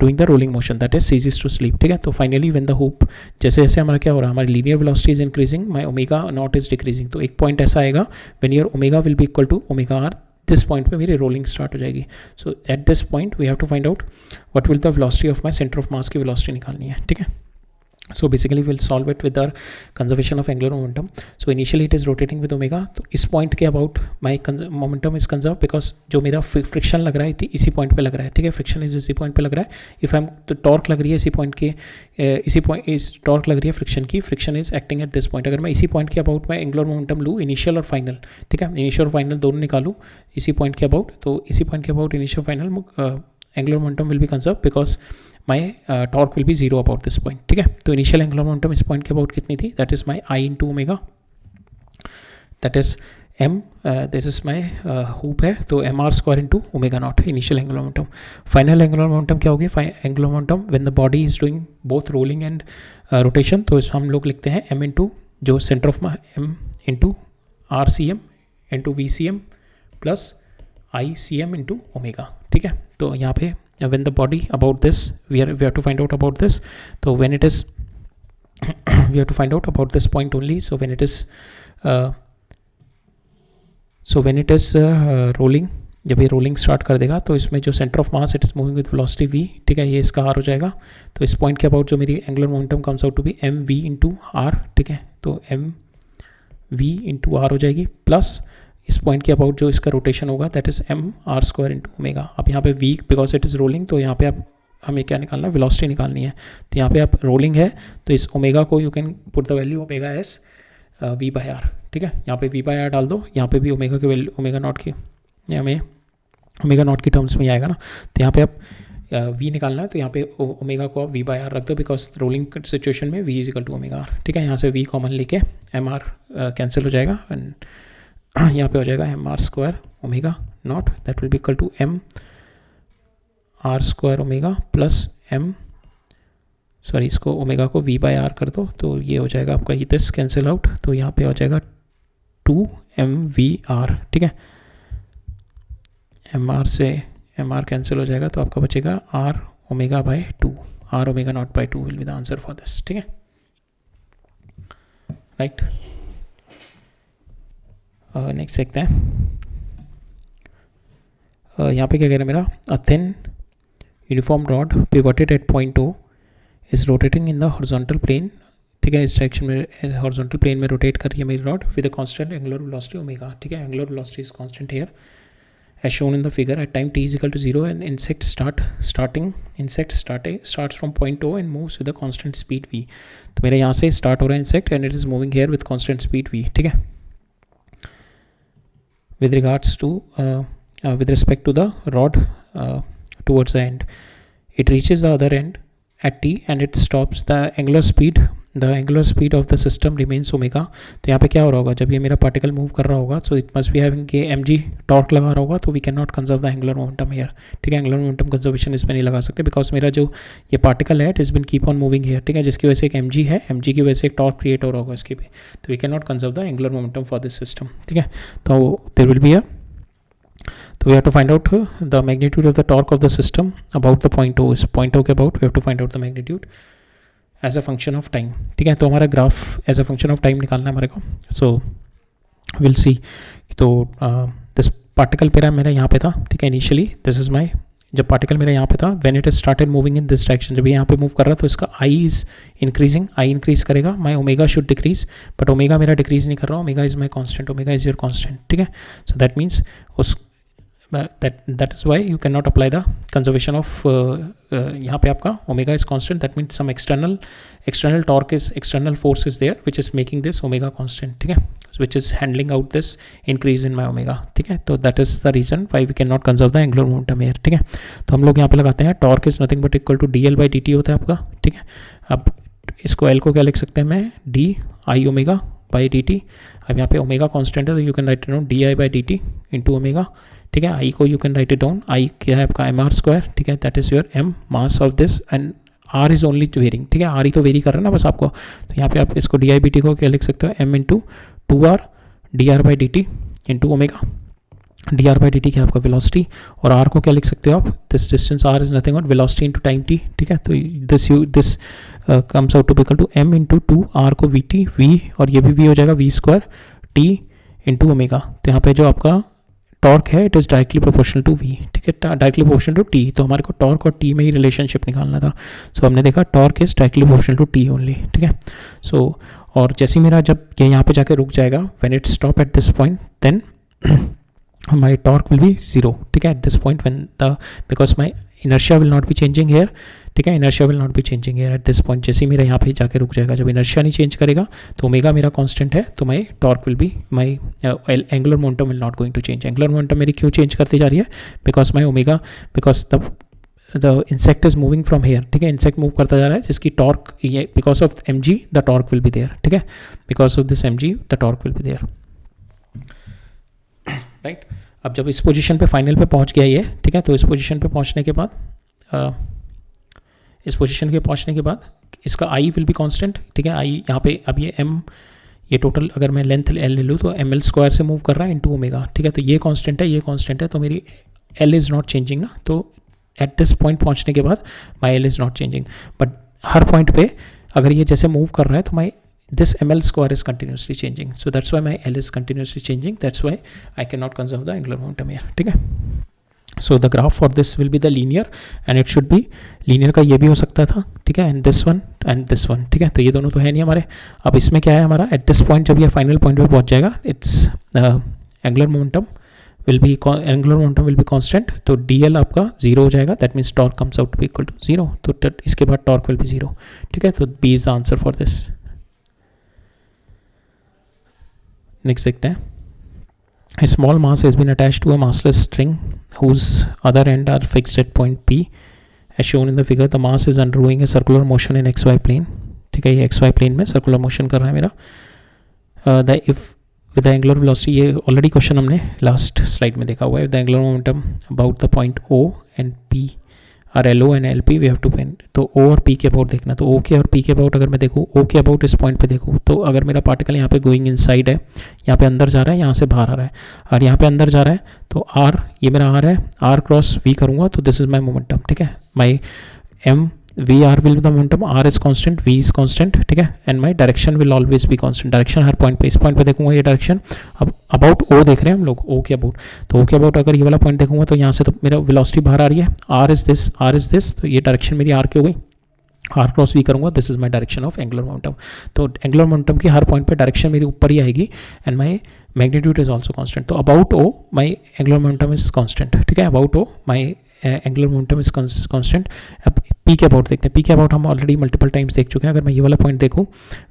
doing the rolling motion, that is ceases to sleep. ठीक है, तो finally when the hoop, जैसे जैसे हमारा क्या हो रहा है, हमारी linear velocity is increasing, my omega naught is decreasing. तो एक पॉइंट ऐसा आएगा when your omega will be equal to omega r, this point पे मेरी रोलिंग स्टार्ट हो जाएगी. So at this point we have to find out what will the velocity of my centre of mass की वेलोसिटी निकालनी है. ठीक है, so basically we'll solve it with our conservation of angular momentum. So initially it is rotating with omega, तो इस point के about my momentum is conserved because जो मेरा फ्रिक्शन लग रहा है इसी पॉइंट पे लग रहा है. ठीक है, फ्रिक्शन इसी पॉइंट पे लग रहा है. इफ आई एम, तो टॉर्क लग रही है इसी पॉइंट के, इस टॉर्क लग रही है फ्रिक्शन की, friction is acting at this point. अगर मैं इसी पॉइंट के अबाउट मैं एंगुलर मोमेंटम लूँ, इनिशियल और फाइनल. ठीक है, इनिशियल और फाइनल दोनों निकालूँ इसी पॉइंट के अबाउट, तो इसी पॉइंट के about initial final angular momentum will be conserve because my torque will be zero about this point. ठीक है, तो इनिशियल एंगुलर मोमेंटम इस पॉइंट के अबाउट कितनी थी, that is my I into omega, that is M, this is my hoop है, तो M are square into omega naught initial angular momentum. Final angular momentum क्या होगी, angular momentum when the body is doing both rolling and rotation, तो हम लोग लिखते हैं M into जो centre of M into R C M into V C M plus I C M into omega. ठीक है, तो यहाँ पे when the body about this we have to find out about this. So when it is we have to find out about this point only. So when it is rolling, जब ये rolling start कर देगा तो इसमें जो centre of mass it is moving with velocity v, ठीक है, ये इसका r हो जाएगा. तो इस पॉइंट के अबाउट जो मेरी angular momentum comes out to be M V into R, ठीक है. तो एम वी इंटू आर हो जाएगी, प्लस इस पॉइंट के अबाउट जो इसका रोटेशन होगा that is M are square into omega. अब यहाँ पे v because it is rolling, तो यहाँ पे आप हमें क्या निकालना है, वेलोसिटी निकालनी है. तो यहाँ पे आप रोलिंग है तो इस ओमेगा को you can put the value omega as V by R, ठीक है. यहाँ पे वी बाई आर डाल दो, यहाँ पे भी ओमेगा की वैल्यू ओमेगा नॉट की हमें ओमेगा नॉट की टर्म्स में आएगा ना. तो यहाँ पे आप वी निकालना है, तो यहाँ पे ओमेगा को आप वी बाई आर रख दो बिकॉज रोलिंग सिचुएशन में V is equal to omega R, ठीक है. यहाँ से वी कॉमन लेके एम आर कैंसिल हो जाएगा एंड यहाँ पे हो जाएगा M are square omega naught that will be equal to M are square omega plus M, sorry इसको ओमेगा को वी बाई आर कर दो तो ये हो जाएगा आपका ये दिस कैंसिल आउट, तो यहाँ पे हो जाएगा 2mvr, ठीक है. एम आर से एम आर कैंसिल हो जाएगा तो आपका बचेगा R omega by 2, R omega naught by 2 will be the answer for this, ठीक है. राइट, नेक्स्ट देखते हैं. यहाँ पे क्या कह रहा है मेरा, a thin uniform rod pivoted at point O is rotating in the horizontal plane, ठीक है. इस डायरेक्शन में हॉरिजॉन्टल प्लेन में रोटेट कर रही है मेरी rod with a constant angular velocity omega, ठीक है. Angular velocity is constant here as shown in the figure. At time t is equal to 0 and insect starts from point O and moves with a constant speed v. तो मेरा यहाँ से start हो रहा है insect and it is moving here with constant speed v, ठीक है. with regards to with respect to the rod towards the end, it reaches the other end at t and it stops. The angular speed of the system remains omega. तो यहाँ पे क्या हो रहा होगा, जब ये मेरा पार्टिकल मूव कर रहा होगा so it must be having के mg टॉर्क लगा रहा होगा, तो we cannot conserve the angular momentum here, ठीक है. angular momentum conservation इसमें नहीं लगा सकते बिकॉज मेरा जो ये पार्टिकल है it has been keep on moving here, ठीक है, जिसकी वजह से एक mg है, mg की वजह से एक टॉर्क क्रिएट हो रहा होगा इसके पे, तो we cannot conserve the angular momentum for this system, ठीक है. तो there will be a So we have to find out the magnitude of the torque of the system about the point O. इस point O के about we have to find out the magnitude as a function of time, ठीक है. तो हमारा graph as a function of time निकालना है हमारे को. So we'll see. तो this particle मेरा यहाँ पे था, ठीक है. Initially this is my, जब पार्टिकल मेरा यहाँ पे था when it has started moving in this direction, जब ये यहाँ पे मूव कर रहा तो इसका I is increasing, I increase करेगा, my omega should decrease, but omega मेरा decrease नहीं कर रहा, omega is my constant, omega is your constant, ठीक है. So that means उस that is why you cannot apply the conservation of यहाँ पे आपका omega is constant, that means some external torque is, external force is there which is making this omega constant, ठीक है, which is handling out this increase in my omega, ठीक है. तो that is the reason why we cannot conserve the angular momentum here, ठीक है. तो हम लोग यहाँ पे लगाते हैं torque is nothing but equal to dl by dt होता है आपका, ठीक है. अब इसको L को क्या लिख सकते हैं मैं, d I omega by D t. अब यहाँ पे ओमेगा कांस्टेंट है तो you can write it down d I by D T into omega, ठीक है. आई को you can write it down, I क्या है आपका एम आर स्क्वायर, ठीक है, that is your m mass of this and r is only varying, ठीक है. आर ही तो वेरी कर रहा है ना बस आपको. तो यहाँ पे आप इसको डी आई बी टी को क्या लिख सकते हो, M into two R D R by D T into omega. D R by D T क्या आपका वेलोसिटी, और आर को क्या लिख सकते हो आप, this distance R is nothing but velocity into time T, ठीक है. तो this comes out to equal to M into two R को वी टी, वी और ये भी वी हो जाएगा V square T into omega. तो यहाँ पे जो आपका टॉर्क है it is directly proportional to V, ठीक है, डायरेक्टली प्रोपोर्शनल टू टी. तो हमारे को टॉर्क और टी में ही रिलेशनशिप निकालना था. सो हमने देखा torque is directly proportional to T only, ठीक है. सो और जैसे मेरा जब ये यहाँ पे जाके रुक जाएगा when it stop at this point then my torque will be 0, ठीक है, at this point when the because my inertia will not be changing here, ठीक है, inertia will not be changing here at this point. जैसे मेरा यहाँ पे जाके रुक जाएगा, जब inertia नहीं चेंज करेगा तो ओमेगा मेरा कांस्टेंट है, तो my torque will be my angular momentum will not going to change. angular momentum मेरी क्यों चेंज करती जा रही है, because my omega, because the insect is moving from here, ठीक है, insect मूव करता जा रहा है जिसकी टॉर्क ये because of mg the torque will be there, ठीक है, because of this mg the torque will be there, right. अब जब इस पोजीशन पे फाइनल पे पहुंच गया ये, ठीक है, तो इस पोजीशन पे पहुंचने के बाद इसका आई विल बी कांस्टेंट, ठीक है. आई यहाँ पे अब ये एम, ये टोटल अगर मैं लेंथ एल ले लूँ तो एम एल स्क्वायर से मूव कर रहा है इंटू ओमेगा, ठीक है. तो ये कांस्टेंट है, ये कांस्टेंट है, तो मेरी एल इज़ नॉट चेंजिंग ना. तो एट दिस पॉइंट पहुँचने के बाद my L is not changing, but her point पे अगर ये जैसे मूव कर रहा है तो माई this ml square is continuously changing, so that's why my L is continuously changing, that's why I cannot conserve the angular momentum here. ठीक है, so the graph for this will be the linear and it should be linear का ये भी हो सकता था, ठीक है, and this one, ठीक है, तो ये दोनों तो है नहीं हमारे. अब इसमें क्या है हमारा, at this point जब ये फाइनल पॉइंट पे पहुंच जाएगा, it's angular momentum will be constant, तो dl आपका 0 हो जाएगा, that means torque comes out to be equal to 0, तो इसके बाद torque will be 0. ठीक है, तो B is the answer for this. Next देखते हैं. A small mass has been attached to a massless string whose other end are fixed at point P as shown in the figure. The mass is undergoing a circular motion in xy plane. ठीक है, ये xy plane में circular motion कर रहा है मेरा. If with the angular velocity, ये already question हमने लास्ट स्लाइड में देखा हुआ है. The angular momentum about the point O and P और LO and LP we have to find. तो O और P के अबाउट देखना. तो O के और P के अबाउट अगर मैं देखूँ, O के अबाउट इस पॉइंट पे देखूँ, तो अगर मेरा पार्टिकल यहाँ पे गोइंग इनसाइड है, यहाँ पे अंदर जा रहा है, यहाँ से बाहर आ रहा है, और यहाँ पे अंदर जा रहा है, तो R, ये मेरा R है, R क्रॉस V करूँगा तो दिस इज माई मोमेंटम. ठीक है, my M V R will be the momentum, R is constant, V is constant. ठीक है, and my direction will always be constant. Direction हर पॉइंट पे, इस पॉइंट पे देखूंगा ये डायरेक्शन. अब अबाउट ओ देख रहे हैं हम लोग, ओ के अबाउट, तो ओ के अबाउट अगर ये वाला पॉइंट देखूंगा तो यहाँ से तो मेरा वेलोसिटी बाहर आ रही है, आर इज दिस, तो ये डायरेक्शन मेरी आर की हो गई. आर क्रॉस वी करूँगा, this is my direction of angular momentum. तो एंगुलर मोमेंटम की हर पॉइंट पे डायरेक्शन मेरी ऊपर ही आएगी, and my magnitude is also constant. तो about O my angular momentum is constant. ठीक है, about O my angular momentum is constant. अब पी के अबाउट देखते हैं. पी के अबाउट हम ऑलरेडी मल्टीपल टाइम्स देख चुके हैं. अगर मैं ये वाला पॉइंट देखूँ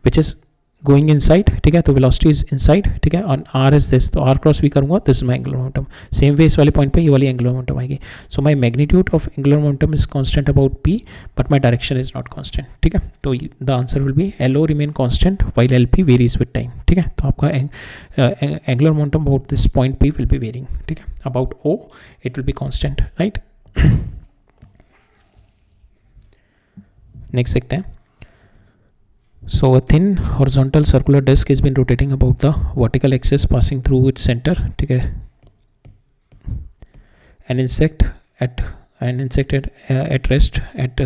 विच इज गोइंग इनसाइड, ठीक है, तो वेलोसिटी इज इनसाइड. ठीक है, और आर इज दिस, तो आर क्रॉस वी करूँगा, this is my angular momentum. Same way इस वाले पॉइंट पे ये वाली एंगुलर मोमेंटम आएगी. So my magnitude of angular momentum is constant about P, but my direction is not constant. ठीक है, तो the answer will be L O remain constant while L P varies with time. ठीक है, तो आपका angular momentum about this point P will be varying. ठीक है, about O it will be constant, right. Next देखते हैं. So a thin horizontal circular disc has been rotating about the vertical axis passing through its center. ठीक है, an insect at rest at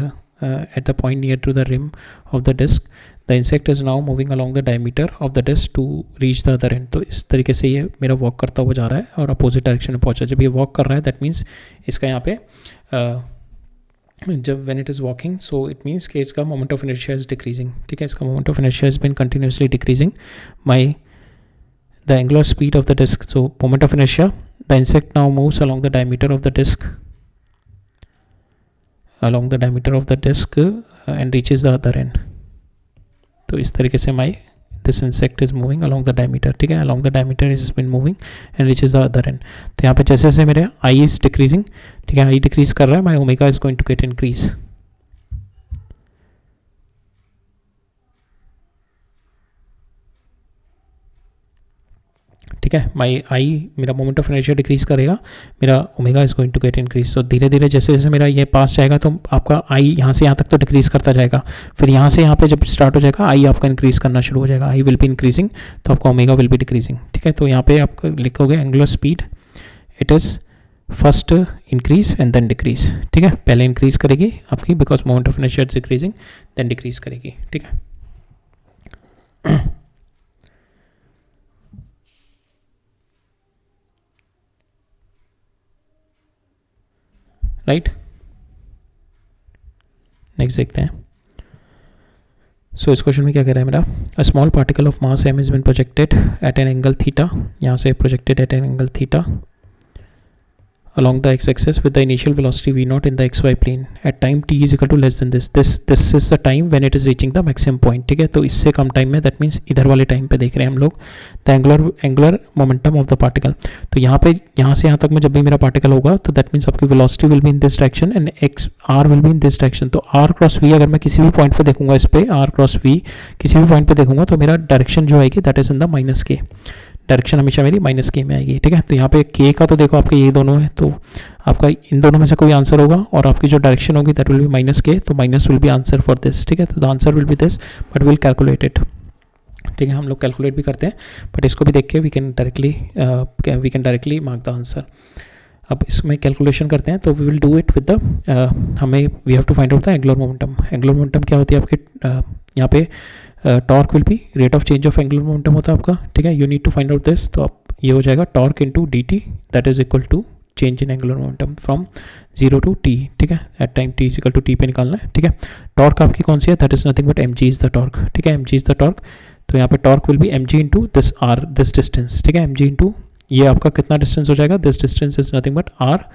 the point near to the rim of the disc. The insect is now moving along the diameter of the disc to reach the other end. तो इस तरीके से ये मेरा walk करता हुआ जा रहा है और अपोजिट डायरेक्शन में पहुंचा. जब ये वॉक कर रहा है दैट मीन्स इसका यहाँ पे जब when it is walking, so it means कि इसका moment of inertia is decreasing. ठीक है, इसका moment of inertia has been continuously decreasing. The angular speed of the disc, so moment of inertia, the insect now moves along the diameter of the disc, and reaches the other end. तो इस तरीके से this insect is moving along the diameter. ठीक है, along the diameter it has been moving and reaches the other end. तो यहाँ पे जैसे जैसे मेरे I is decreasing, ठीक है, I decrease कर रहा है, my omega is going to get increase. ठीक है, माई आई मेरा मोमेंट ऑफ इनर्शिया डिक्रीज करेगा, मेरा omega is going to get increase. तो धीरे धीरे जैसे जैसे मेरा ये पास जाएगा तो आपका आई यहाँ से यहाँ तक तो डिक्रीज करता जाएगा, फिर यहाँ से यहाँ पे जब स्टार्ट हो जाएगा आई आपका इंक्रीज करना शुरू हो जाएगा. आई विल बी इंक्रीजिंग, तो आपका ओमेगा विल बी डिक्रीजिंग. ठीक है, तो यहाँ पे आप लिखोगे angular speed, it is first increase and then decrease. ठीक है, पहले इंक्रीज करेगी आपकी because moment of inertia is decreasing, then decrease करेगी. ठीक है, राइट. नेक्स्ट देखते हैं. सो इस क्वेश्चन में क्या कह रहा है मेरा, a small particle of mass M is been projected at an angle theta. यहाँ से projected at an angle theta along the x-axis with the initial velocity v0 in the xy plane at time t is equal to less than this is the time when it is reaching the maximum point. ठीक है, तो इससे कम time में, that means इधर वाले time पे देख रहे हैं हम लोग the angular momentum of the particle. तो यहाँ पे यहाँ से यहाँ तक में जब भी मेरा पार्टिकल होगा तो दैट मीन्स आपकी velocity will be in this direction and X R will be in this direction. तो आर क्रॉस वी अगर मैं किसी भी पॉइंट पे देखूंगा, इस पे आर क्रॉस वी किसी भी पॉइंट पे देखूंगा तो मेरा डायरेक्शन जो आएगी that is in the minus के. डायरेक्शन हमेशा मेरी माइनस के में आएगी. ठीक है, तो यहाँ पे के का तो देखो आपके ये दोनों है, तो आपका इन दोनों में से कोई आंसर होगा और आपकी जो डायरेक्शन होगी दैट विल बी माइनस के, तो minus will be answer for this. ठीक है, तो the answer will be this, but will calculate it. ठीक है, हम लोग कैलकुलेट भी करते हैं, बट इसको भी देख के we can directly mark the answer. अब इसमें कैलकुलेशन करते हैं तो we will do it with the हमें we have to find out the angular momentum. Angular momentum क्या होती है आपकी, यहाँ पे torque will be rate of change of angular momentum होता है आपका, ठीक है। You need to find out this, तो आप ये हो जाएगा torque into d t, that is equal to change in angular momentum from 0 to T, ठीक है। At time T is equal to T पे निकालना है, ठीक है। टॉर्क आपकी कौन सी है, that is nothing but M G is the torque, ठीक है। M G is the torque, तो यहाँ पे torque will be M ji into this R, this distance, ठीक है। एम जी इंटू ये आपका कितना डिस्टेंस हो जाएगा, this distance is nothing but r,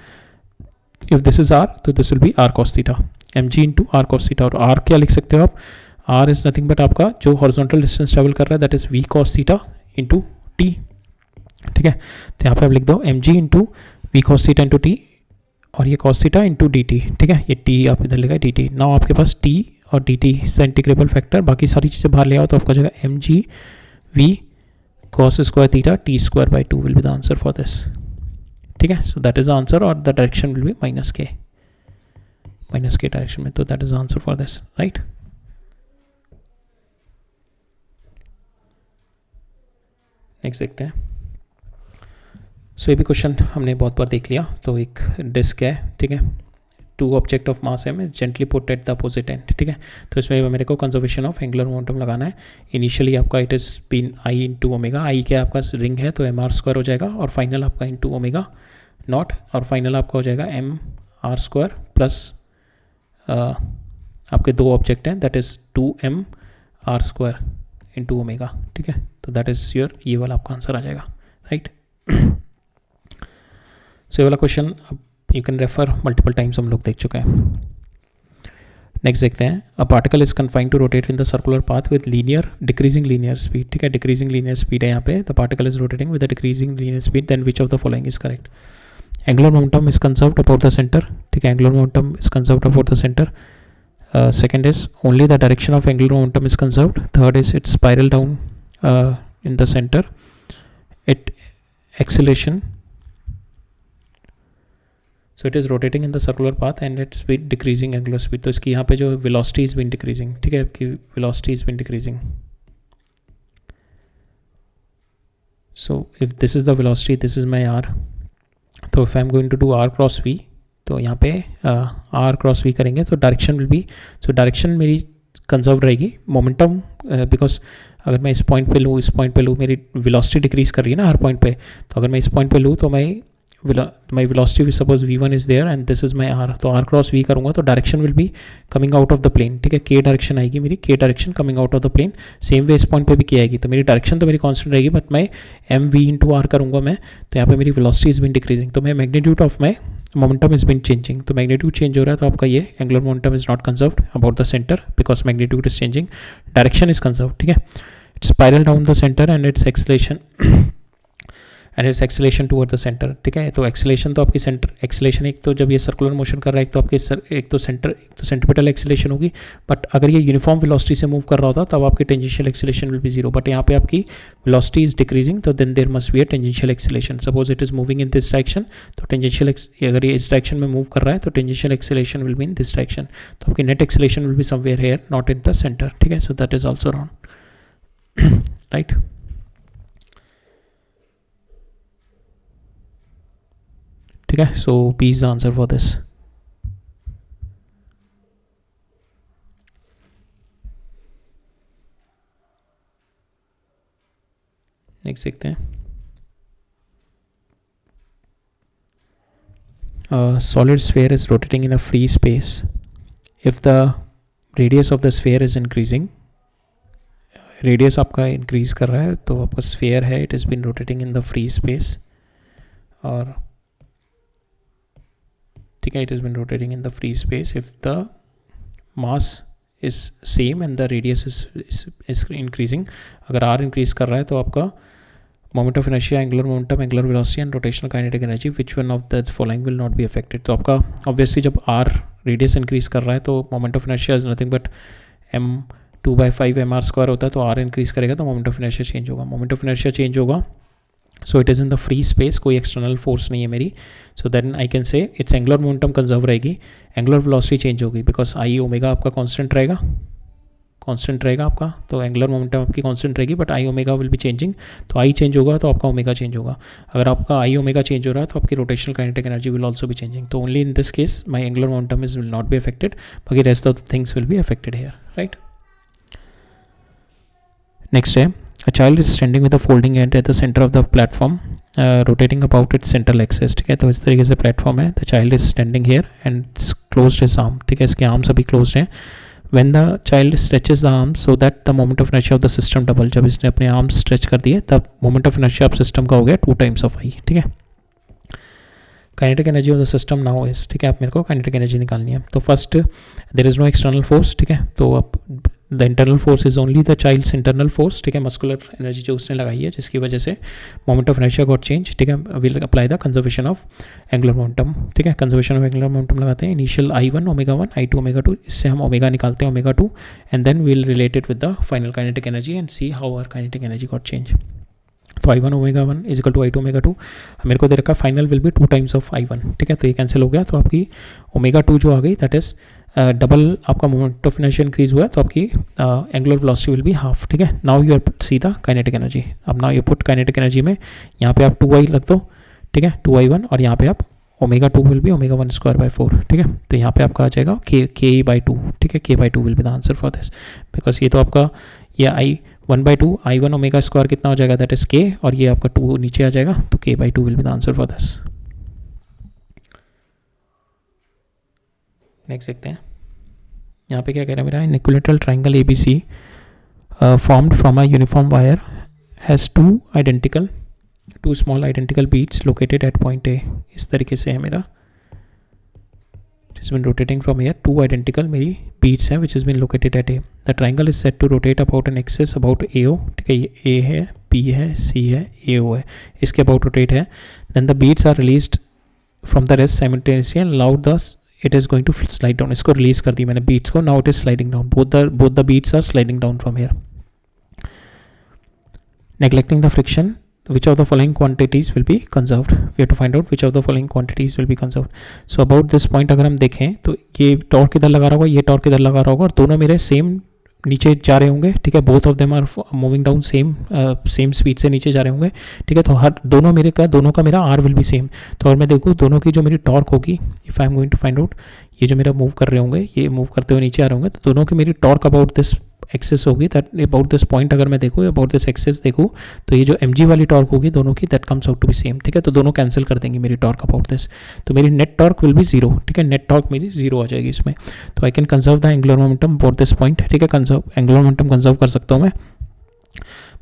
if this is r तो this will be r cos theta, m ji into r cos theta. और r क्या लिख सकते हो आप, आर इज नथिंग बट आपका जो हॉरिजॉन्टल डिस्टेंस ट्रेवल कर रहा है that is v cos theta into t, ठीक है। तो यहाँ पे आप लिख दो एम जी into v cos theta into t, और ये cos theta into d t, ठीक है। ये टी आप इधर लिखा डी टी। नाउ आपके पास टी और डी टी इंटीग्रेबल फैक्टर, बाकी सारी चीज़ें बाहर ले आओ तो आपका जगह m g v cos square theta t square by 2 will be the answer for this, ठीक है। So that is the answer, और the direction will be minus के डायरेक्शन में, तो that is the answer for this, right. Next देखते हैं। सो ये भी क्वेश्चन हमने बहुत बार देख लिया। तो एक डिस्क है, ठीक है, 2 object of mass M is gently put at the opposite end, ठीक है। तो इसमें मेरे को कंजर्वेशन ऑफ एंगुलर मोमेंटम लगाना है। इनिशियली आपका it is been I into omega, I क्या आपका रिंग है तो एम आर स्क्वायर हो जाएगा, और फाइनल आपका इंटू ओमेगा नॉट, और फाइनल आपका हो जाएगा एम आर स्क्वायर प्लस आपके 2 ऑब्जेक्ट हैं that is 2m r square into omega, ठीक है। तो दैट इज योर, ये वाला आपका आंसर आ जाएगा, राइट। सो ये वाला question you can refer multiple times, हम लोग देख चुके हैं। नेक्स्ट देखते हैं। A particle is confined to rotate in the circular path with linear decreasing linear speed, ठीक है। डिक्रीजिंग लीनियर स्पीड है यहाँ पे, the particle is rotating with the decreasing linear speed, then which of the following is correct. Angular momentum is conserved about the centre, ठीक है। Angular momentum is conserved about the centre. Second is only the direction of angular momentum is conserved. Third is it spiral down in the center. It acceleration, so it is rotating in the circular path and its speed decreasing angular speed. तो इसकी यहाँ पे जो velocity is been decreasing, ठीक है, कि velocity is been decreasing. So if this is the velocity, this is my r. तो if I am going to do r cross v, तो यहाँ पे आर क्रॉस वी करेंगे तो direction will B, so direction मेरी conserve रहेगी। Momentum because अगर मैं इस पॉइंट पे लूँ, इस पॉइंट पे लूँ, मेरी वेलोसिटी डिक्रीज कर रही है ना हर पॉइंट पे, तो अगर मैं इस पॉइंट पे लूँ तो my velocity suppose v1 is there and this is my r, तो r क्रॉस v करूँगा तो direction will be coming out of the plane, ठीक है। k डायरेक्शन आएगी मेरी, k direction coming out of the plane. Same way इस point पे भी k आएगी, तो मेरी डायरेक्शन तो मेरी कांस्टेंट रहेगी, बट मैं mv इंटू r करूँगा मैं, तो यहाँ पे मेरी वेलोसिटी इज बिन डिक्रीजिंग, तो मैं magnitude of my momentum is been changing, तो मैग्नीट्यूड चेंज हो रहा है, तो आपका ये angular momentum is not conserved about the centre because magnitude is changing, direction is conserved, ठीक है। It's spiral down the centre and it's acceleration toward the centre, ठीक है। तो एक्सेलेरेशन तो आपकी सेंटर एक्सेलेरेशन, एक तो जब ये सर्कुलर मोशन कर रहा है, एक तो आपके एक तो सेंट्रीपिटल एक्सेलेरेशन होगी, बट अगर ये यूनिफॉर्म वेलोसिटी से मूव कर रहा होता तब आपकी tangential acceleration will be zero, but यहाँ पे आपकी वेलोसिटी इज डिक्रीजिंग, तो then there must be a tangential acceleration. Suppose it is moving in this direction, तो टेंजेंशियल अगर ये इस डायरेक्शन में मूव कर रहा है तो tangential acceleration will be in this direction, तो आपकी net acceleration will be somewhere here, not in the centre, ठीक है। So that is also wrong, right. ठीक है, so b is the answer for this. Next देखते हैं। Solid sphere is rotating in a free space if the radius of the sphere is increasing, radius आपका increase कर रहा है, तो आपका स्फीयर है it is been rotating in the free space, और ठीक है, it is been rotating in the free space if the mass is same and the radius is increasing. अगर आर इंक्रीज कर रहा है तो आपका moment of inertia, angular momentum, angular velocity and rotational kinetic energy which one of the following will not be affected. तो आपका obviously जब are radius increase कर रहा है तो moment of inertia is nothing but m2/5 mr square होता है, तो आर इंक्रीज करेगा तो मोमेंट ऑफ इनर्शिया चेंज होगा, मोमेंट ऑफ इनर्शिया चेंज होगा, so it is in the free space, कोई एक्सटर्नल फोर्स नहीं है मेरी, so then I can say its angular momentum conserve रहेगी, एंगुलर वेलोसिटी चेंज होगी बिकॉज आई ओमेगा आपका constant रहेगा, आपका, तो एंगुलर मोमेंटम आपकी कांस्टेंट रहेगी, but I omega will be changing, तो आई चेंज होगा तो आपका ओमेगा चेंज होगा। अगर आपका आई ओमेगा चेंज हो रहा है तो आपकी rotational kinetic energy will also be changing, तो only in this case my angular momentum is will not be affected, बाकी rest of the things will be affected here, right. Next है a child is standing with a folding end at the center of the platform rotating about its central axis. ठीक है, तो इस तरीके से platform है. the child is standing here and closed his arm. ठीक है, इसके आर्म सभी क्लोज्ड हैं. when the child stretches the arm so that the moment of inertia of the system double, जब इसने अपने आर्म स्ट्रेच कर दिए तब moment of inertia of system का हो गया 2 times of I. ठीक है, kinetic energy of the system now is. ठीक है, आप मेरे को काइनेटिक एनर्जी निकालनी है. तो first there is no external force. ठीक है, तो अब the internal force is only the child's internal force. ठीक है, मस्कुलर एनर्जी जो उसने लगाई है जिसकी वजह से moment of inertia got change. ठीक है, will apply the conservation of angular momentum. ठीक है, कंजर्वेशन ऑफ एंगुलर मोमेंटम लगाते हैं. Initial I1 omega 1 I2 omega 2, इससे हम ओमेगा निकालते हैं omega 2 and then will relate it with the final kinetic energy and see how our kinetic energy got change. तो I1 omega 1 is equal to I2 omega 2. मेरे को दे रखा final will be 2 times of I1. ठीक है, तो ये cancel हो गया. तो आपकी ओमेगा 2 जो आ गई दैट इज डबल आपका मोमेंट ऑफ इनर्शिया इंक्रीज हुआ है, तो आपकी angular velocity will be half. ठीक है, now you are see the kinetic energy. अब now you put kinetic energy में यहाँ पे आप 2I लग दो. ठीक है, 2I1 और यहाँ पे आप omega 2 will B omega 1 square by 4. ठीक है, तो यहाँ पे आपका आ जाएगा K/2. ठीक है, K/2 will be the answer for this because ये तो आपका ये I1/2 I1 ओमेगा स्क्वायर कितना हो जाएगा दैट इज K और ये आपका 2 नीचे आ जाएगा, तो K/2 will be the answer for this. Next देखते हैं यहाँ पे क्या कह रहा है मेरा. An equilateral triangle ABC formed from a uniform wire has two small identical beads located at point A. इस तरीके से है मेरा. It has been rotating from here. 2 identical मेरी beads हैं which has been located at A. The triangle is set to rotate about an axis about AO. ठीक है, ये A है, B है, C है, AO है, इसके about rotate है. Then the beads are released from the rest simultaneously and allowed the it is going to slide down. इसको रिलीज कर दी मैंने beads को. Now it is sliding down. Both the beads are sliding down from here. Neglecting the friction, which of the following quantities will be conserved? We have to find out which of the following quantities will be conserved. So about this point अगर हम देखें तो ये torque किधर लगा रहा होगा, ये टॉर्क किधर लगा रहा होगा और दोनों मेरे सेम नीचे जा रहे होंगे. ठीक है, both of them are moving down same speed से नीचे जा रहे होंगे. ठीक है, तो हर दोनों का मेरा R विल बी सेम. तो अगर मैं देखूँ दोनों की जो मेरी टॉर्क होगी, if I am going to find out, ये जो मेरा मूव कर रहे होंगे, ये मूव करते हुए नीचे आ रहे होंगे, तो दोनों की मेरी टॉर्क अबाउट दिस एक्सेस होगी. दैट अबाउट दिस पॉइंट अगर मैं देखूँ अबाउट दिस एक्सेस देखूँ तो ये जो mg वाली टॉर्क होगी दोनों की that comes out to be same. ठीक है, तो दोनों कैंसिल कर देंगे मेरी टॉर्क अबाउट दिस, तो मेरी नेट टॉर्क विल बी 0. ठीक है, नेट टॉर्क मेरी 0 आ जाएगी इसमें. तो I can conserve the angular momentum about this point. ठीक है, एंगुलर मोमेंटम कंजर्व कर सकता हूँ मैं.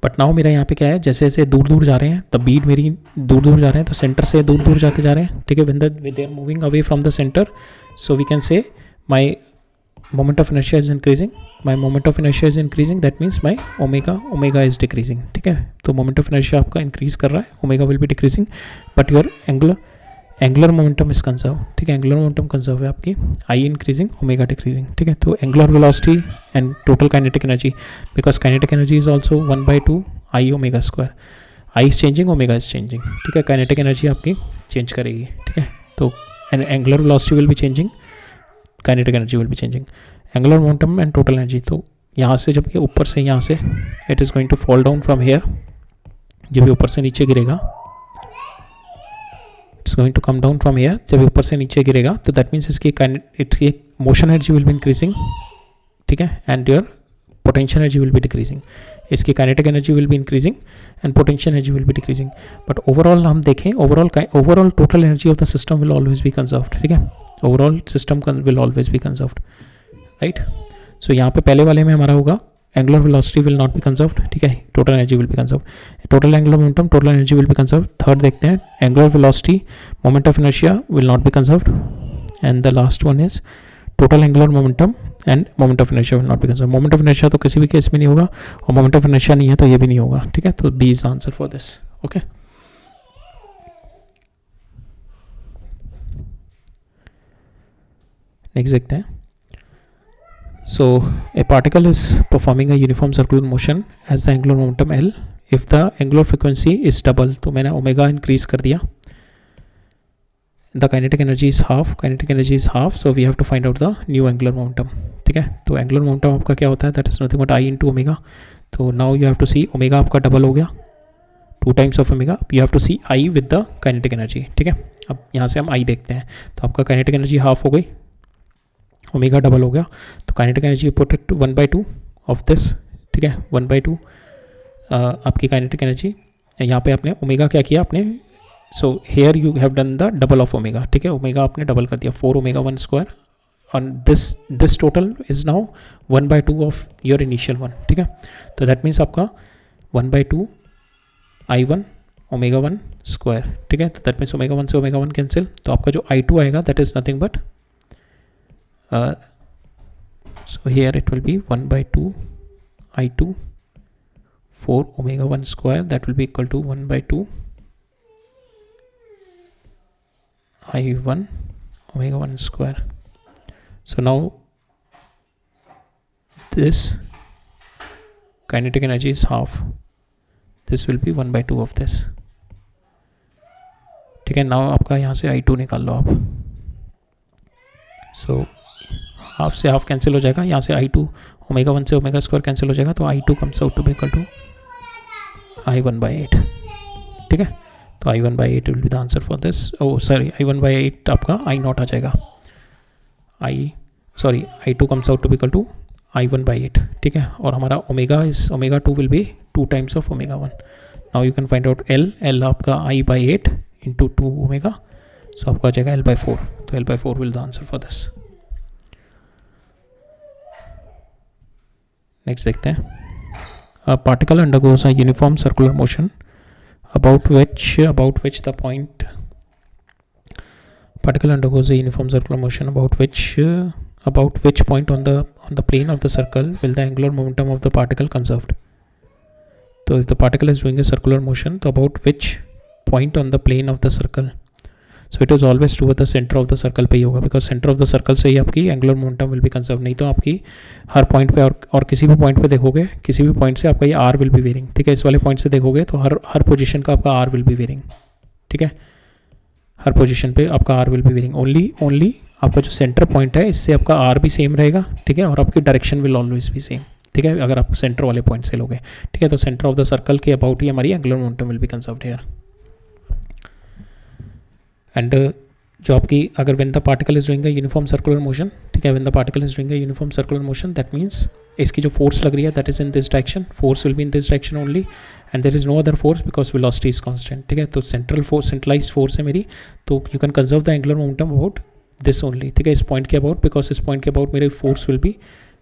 बट नाउ मेरा यहाँ पे क्या है, जैसे जैसे दूर दूर जा रहे हैं तब बीट मेरी दूर दूर जा रहे हैं, तो सेंटर से दूर दूर जाते जा रहे हैं. ठीक है, when they are moving away from the center, so we can say my moment of inertia is increasing, my moment of inertia is increasing, that means my omega is decreasing. ठीक है, तो moment of inertia आपका increase कर रहा है, omega will be decreasing, but your angular momentum is conserved. ठीक है, angular momentum conserve है आपकी, I increasing, omega decreasing. ठीक है, तो angular velocity and total kinetic energy, because kinetic energy is also 1/2 I omega square. I is changing, omega is changing. ठीक है, kinetic energy आपकी change करेगी. ठीक है, तो angular velocity will be changing, kinetic energy will be changing. Angular momentum and total energy, तो यहाँ से जब ये ऊपर से यहाँ से it is going to fall down from here, जब ये ऊपर से नीचे गिरेगा, it's going to come down from here, जब ये ऊपर से नीचे गिरेगा तो दैट मीन्स इसकी motion energy will be increasing. ठीक है, and your potential energy will be decreasing. इसकी kinetic energy will be increasing and potential energy will be decreasing. But overall हम देखें, overall total energy of the system will always be conserved. ठीक है, overall system will always be conserved, right. So यहाँ पे पहले वाले में हमारा होगा angular velocity will not be conserved. ठीक है, total energy will be conserved. Total angular momentum, total energy will be conserved. Third देखते हैं, angular velocity, moment of inertia will not be conserved. And the last one is total angular momentum end moment of inertia will not be conserved. Moment of inertia तो किसी भी case में नहीं होगा और moment of inertia नहीं है तो ये भी नहीं होगा. ठीक है, तो b is answer for this. Okay, next देखते हैं. So a particle is performing a uniform circular motion as the angular momentum L. If the angular frequency is double, तो मैंने ओमेगा इंक्रीज कर दिया. The kinetic energy is half, so we have to find out the new angular momentum. ठीक है, तो angular momentum आपका क्या होता है, that is nothing but I into omega. तो now you have to see omega आपका डबल हो गया, 2 times of omega. You have to see I with the kinetic energy. ठीक है, अब यहाँ से हम I देखते हैं, तो आपका kinetic energy हाफ हो गई, ओमेगा डबल हो गया, तो kinetic energy put it 1/2 of this. ठीक है, 1/2 आपकी काइनेटिक एनर्जी, यहाँ पे आपने ओमेगा क्या किया आपने, so here you have done the double of omega, ठीक है, ओमेगा आपने डबल कर दिया 4 ओमेगा 1 स्क्वायर, और this total is now 1/2 of your initial one, ठीक है। तो दैट मीन्स आपका 1/2 I1 ओमेगा 1 स्क्वायर, ठीक है। तो दैट मीन्स ओमेगा 1 से ओमेगा 1 कैंसिल, तो आपका जो I2 आएगा that is nothing but, so here it will B 1/2 I2 4 omega 1 square, that will be equal to 1/2 I1 omega 1 square. So now this kinetic energy is half, this will be 1/2 of this, ठीक है। now आपका यहाँ से I2 निकाल लो आप, so half से half cancel हो जाएगा, यहाँ से I2 ओमेगा 1 से ओमेगा स्क्वायर कैंसिल हो जाएगा, तो I2 comes out to be equal to I1/8, ठीक है। तो I1/8 will be the answer for this, oh sorry I1/8 आपका I0 आ जाएगा, I2 comes out to be equal to I1/8, ठीक है। और हमारा omega 2 will be 2 times of omega 1। Now you can find out L आपका I/8 into 2 omega, सो आपका आ जाएगा L/4, तो L/4 will the answer for this. Next देखते हैं, a particle undergoes a uniform circular motion about which the point particle undergoes a uniform circular motion about which point on the plane of the circle will the angular momentum of the particle conserved. So if the particle is doing a circular motion, so about which point on the plane of the circle, so it is always toward the center of the circle पे ही होगा, because center of the circle से ही आपकी angular momentum will be conserved। नहीं तो आपकी हर point पे और किसी भी पॉइंट पे देखोगे, किसी भी पॉइंट से आपका ये R will be varying, ठीक है। इस वाले पॉइंट से देखोगे तो हर पोजीशन का आपका R will be varying, ठीक है। हर पोजीशन पे आपका R will be varying, only आपका जो सेंटर पॉइंट है इससे आपका R भी सेम रहेगा, ठीक है, और आपकी डायरेक्शन विल ऑलवेज भी सेम, ठीक है, अगर आप सेंटर वाले पॉइंट से लोगे, ठीक है। तो सेंटर ऑफ द सर्कल के अबाउट ही हमारी angular momentum will be conserved here. And जो आपकी अगर when the particle is doing a uniform circular motion, ठीक है, when the particle is doing a uniform circular motion, that means इसकी जो फोर्स लग रही है that is in this direction, force will be in this direction only, and there is no other force because velocity is constant, ठीक है। तो centralised force है मेरी, तो you can conserve the angular momentum about this only, ठीक है, इस point के अबाउट, बिकॉज इस पॉइंट के अबाउट मेरी force will B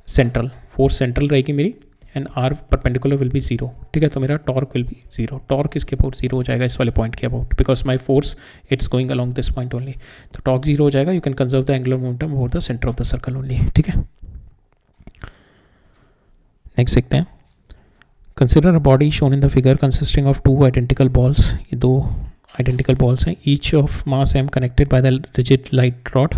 central, force central रहेगी मेरी, and R perpendicular will B 0, ठीक है। तो मेरा टॉर्क विल बी 0, टॉर्क इसके अबाउट 0 हो जाएगा इस वाले पॉइंट के about, because my force it's going along this point only, तो टॉर्क 0 हो जाएगा। You can conserve the angular momentum about the centre of the circle only, ठीक है। नेक्स्ट देखते हैं, consider a body shown in the figure consisting of 2 identical balls, ये 2 identical balls हैं, each of mass m connected by the rigid light rod,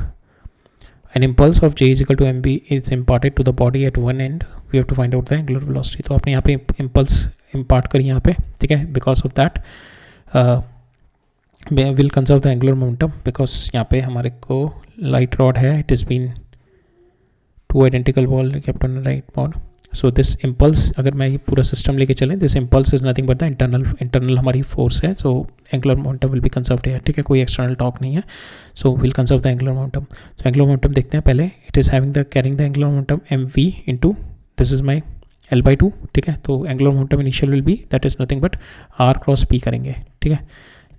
an impulse of j is equal to mb is imparted to the body at one end, we have to find out the angular velocity। तो आपने यहाँ पे impulse impart करी यहाँ पे, ठीक है, because of that will conserve the angular momentum, because यहाँ पे हमारे को light rod है, it has been 2 identical ball kept on the right board, so this impulse अगर मैं ये पूरा सिस्टम लेके चलें, this impulse is nothing but the internal हमारी फोर्स है, so angular momentum will be conserved है, ठीक है, कोई एक्सटर्नल टॉर्क नहीं है, so will conserve the angular momentum। so angular momentum देखते हैं पहले, it is carrying the angular momentum mv into this is my L/2, ठीक है। तो angular momentum initial will be that is nothing but r cross p करेंगे, ठीक है,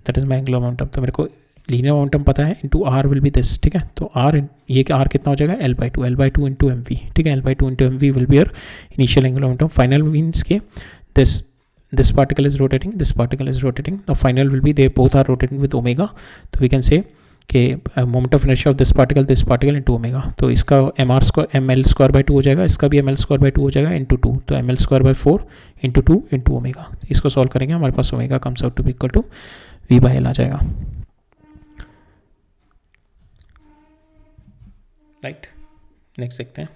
that is my angular momentum। तो मेरे को लीनियर मोमेंटम पता है, into r will be this, ठीक है। तो आर ये आर कितना हो जाएगा, L/2 इंटू एम वी, ठीक है, L/2 into m v will be your initial angular momentum. Final means के this particle is rotating, this particle is rotating, the final will be they both are rotating with omega, तो we can say कि moment of inertia of this particle into omega, तो इसका ml²/2 हो जाएगा, इसका भी ml²/2 हो जाएगा इंटू 2, तो ml²/4 इंटू 2 इंटू ओमेगा। इसको सॉल्व करेंगे, हमारे पास omega comes out to be equal to v/L आ जाएगा, राइट। नेक्स्ट देखते हैं,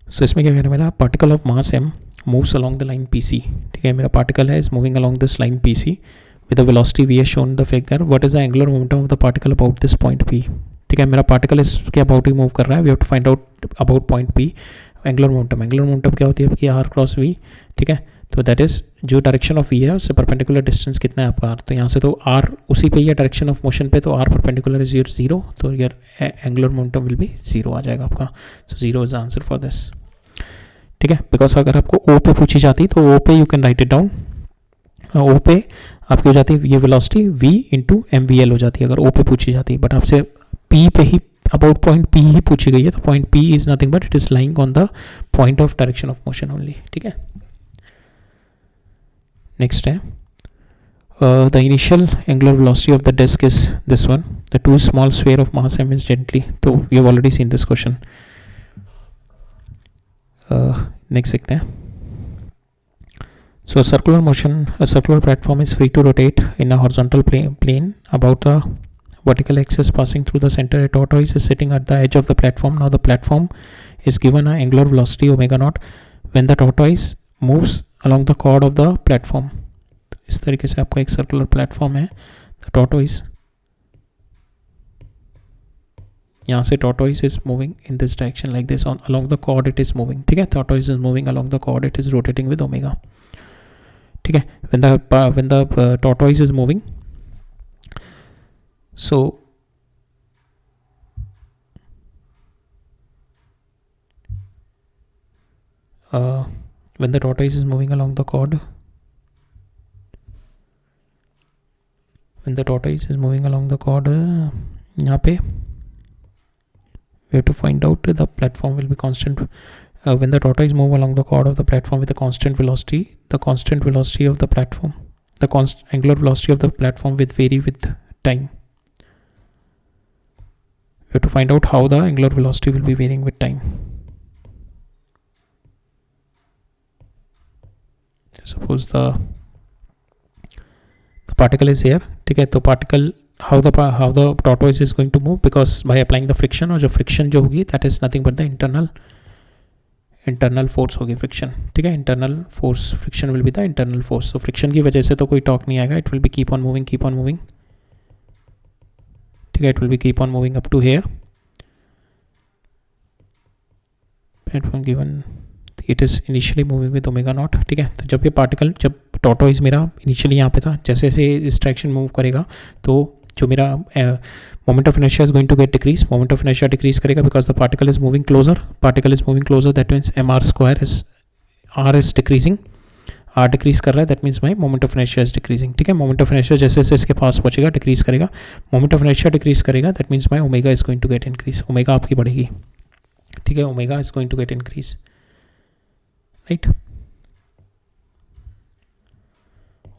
सो इसमें क्या कह रहा है, मेरा particle of mass m moves along the line PC, ठीक है, मेरा पार्टिकल है is moving along this line PC with the velocity v is shown in the figure, what is the angular momentum of the particle about this point P, ठीक है, मेरा particle इसके about he move कर रहा है, we have to find out about point P angular momentum क्या होती है आपकी r क्रॉस v, ठीक है। तो दैट इज जो डायरेक्शन ऑफ v है उससे परपेंडिकुलर डिस्टेंस कितना है आपका r, तो यहाँ से तो r उसी पे ही है डायरेक्शन ऑफ मोशन पे, तो r परपेंडिकुलर इज योर 0, तो your angular momentum will B 0 आ जाएगा आपका, सो 0 is the answer for this, ठीक है, बिकॉज अगर आपको ओ पे पूछी जाती तो ओ पे you can write it down, O पे आपकी हो जाती है ये velocity v into m v l हो जाती है अगर ओ पे पूछी जाती है, बट आपसे p पे ही अबाउट पॉइंट p ही पूछी गई है, तो point p is nothing but it is lying on the point of direction of motion only. ठीक है, नेक्स्ट है the initial angular velocity of the disk is this one, the two small sphere of mass m is gently, so we have already seen this question. Next देखते हैं, so a circular platform is free to rotate in a horizontal plane about a vertical axis passing through the center. A tortoise is sitting at the edge of the platform. Now the platform is given a angular velocity omega naught when the tortoise moves along the chord of the platform. इस तरीके से आपका एक circular platform है, the tortoise, यहाँ से tortoise is moving in this direction like this, on along the chord it is moving. ठीक है, tortoise is moving along the chord, it is rotating with omega. ठीक है, when the tortoise is moving, so when the tortoise is moving along the chord, यहाँ पे we have to find out the platform will be constant. When the tortoise move along the chord of the platform with a constant velocity, the constant velocity of the platform, the angular velocity of the platform will vary with time. We have to find out how the angular velocity will be varying with time. Suppose the particle is here. ठीक है, तो particle how the tortoise is going to move, because by applying the friction, और जो friction जो होगी that is nothing but the internal force होगी friction। ठीक है, internal force, friction will be the internal force, so friction की वजह से तो कोई torque नहीं आएगा, it will be keep on moving। ठीक है, it will be keep on moving up to here, platform given it is initially moving with omega naught। ठीक है, तो जब ये पार्टिकल, जब टॉर्टोइज मेरा इनिशियली यहाँ पे था, जैसे जैसे इस डायरेक्शन मूव करेगा तो जो मेरा moment of inertia is going to get decrease, moment of inertia decrease करेगा because the particle is moving closer, that means m are square is, r is decreasing, r decrease कर रहा है, that means my moment of inertia is decreasing. ठीक है, moment of inertia जैसे जैसे इसके पास पहुंचेगा डिक्रीज करेगा, मोमेंट ऑफ इनर्शिया डिक्रीज करेगा, that means my omega is going to get increase, omega आपकी बढ़ेगी। ठीक है, omega is going to get increase, right,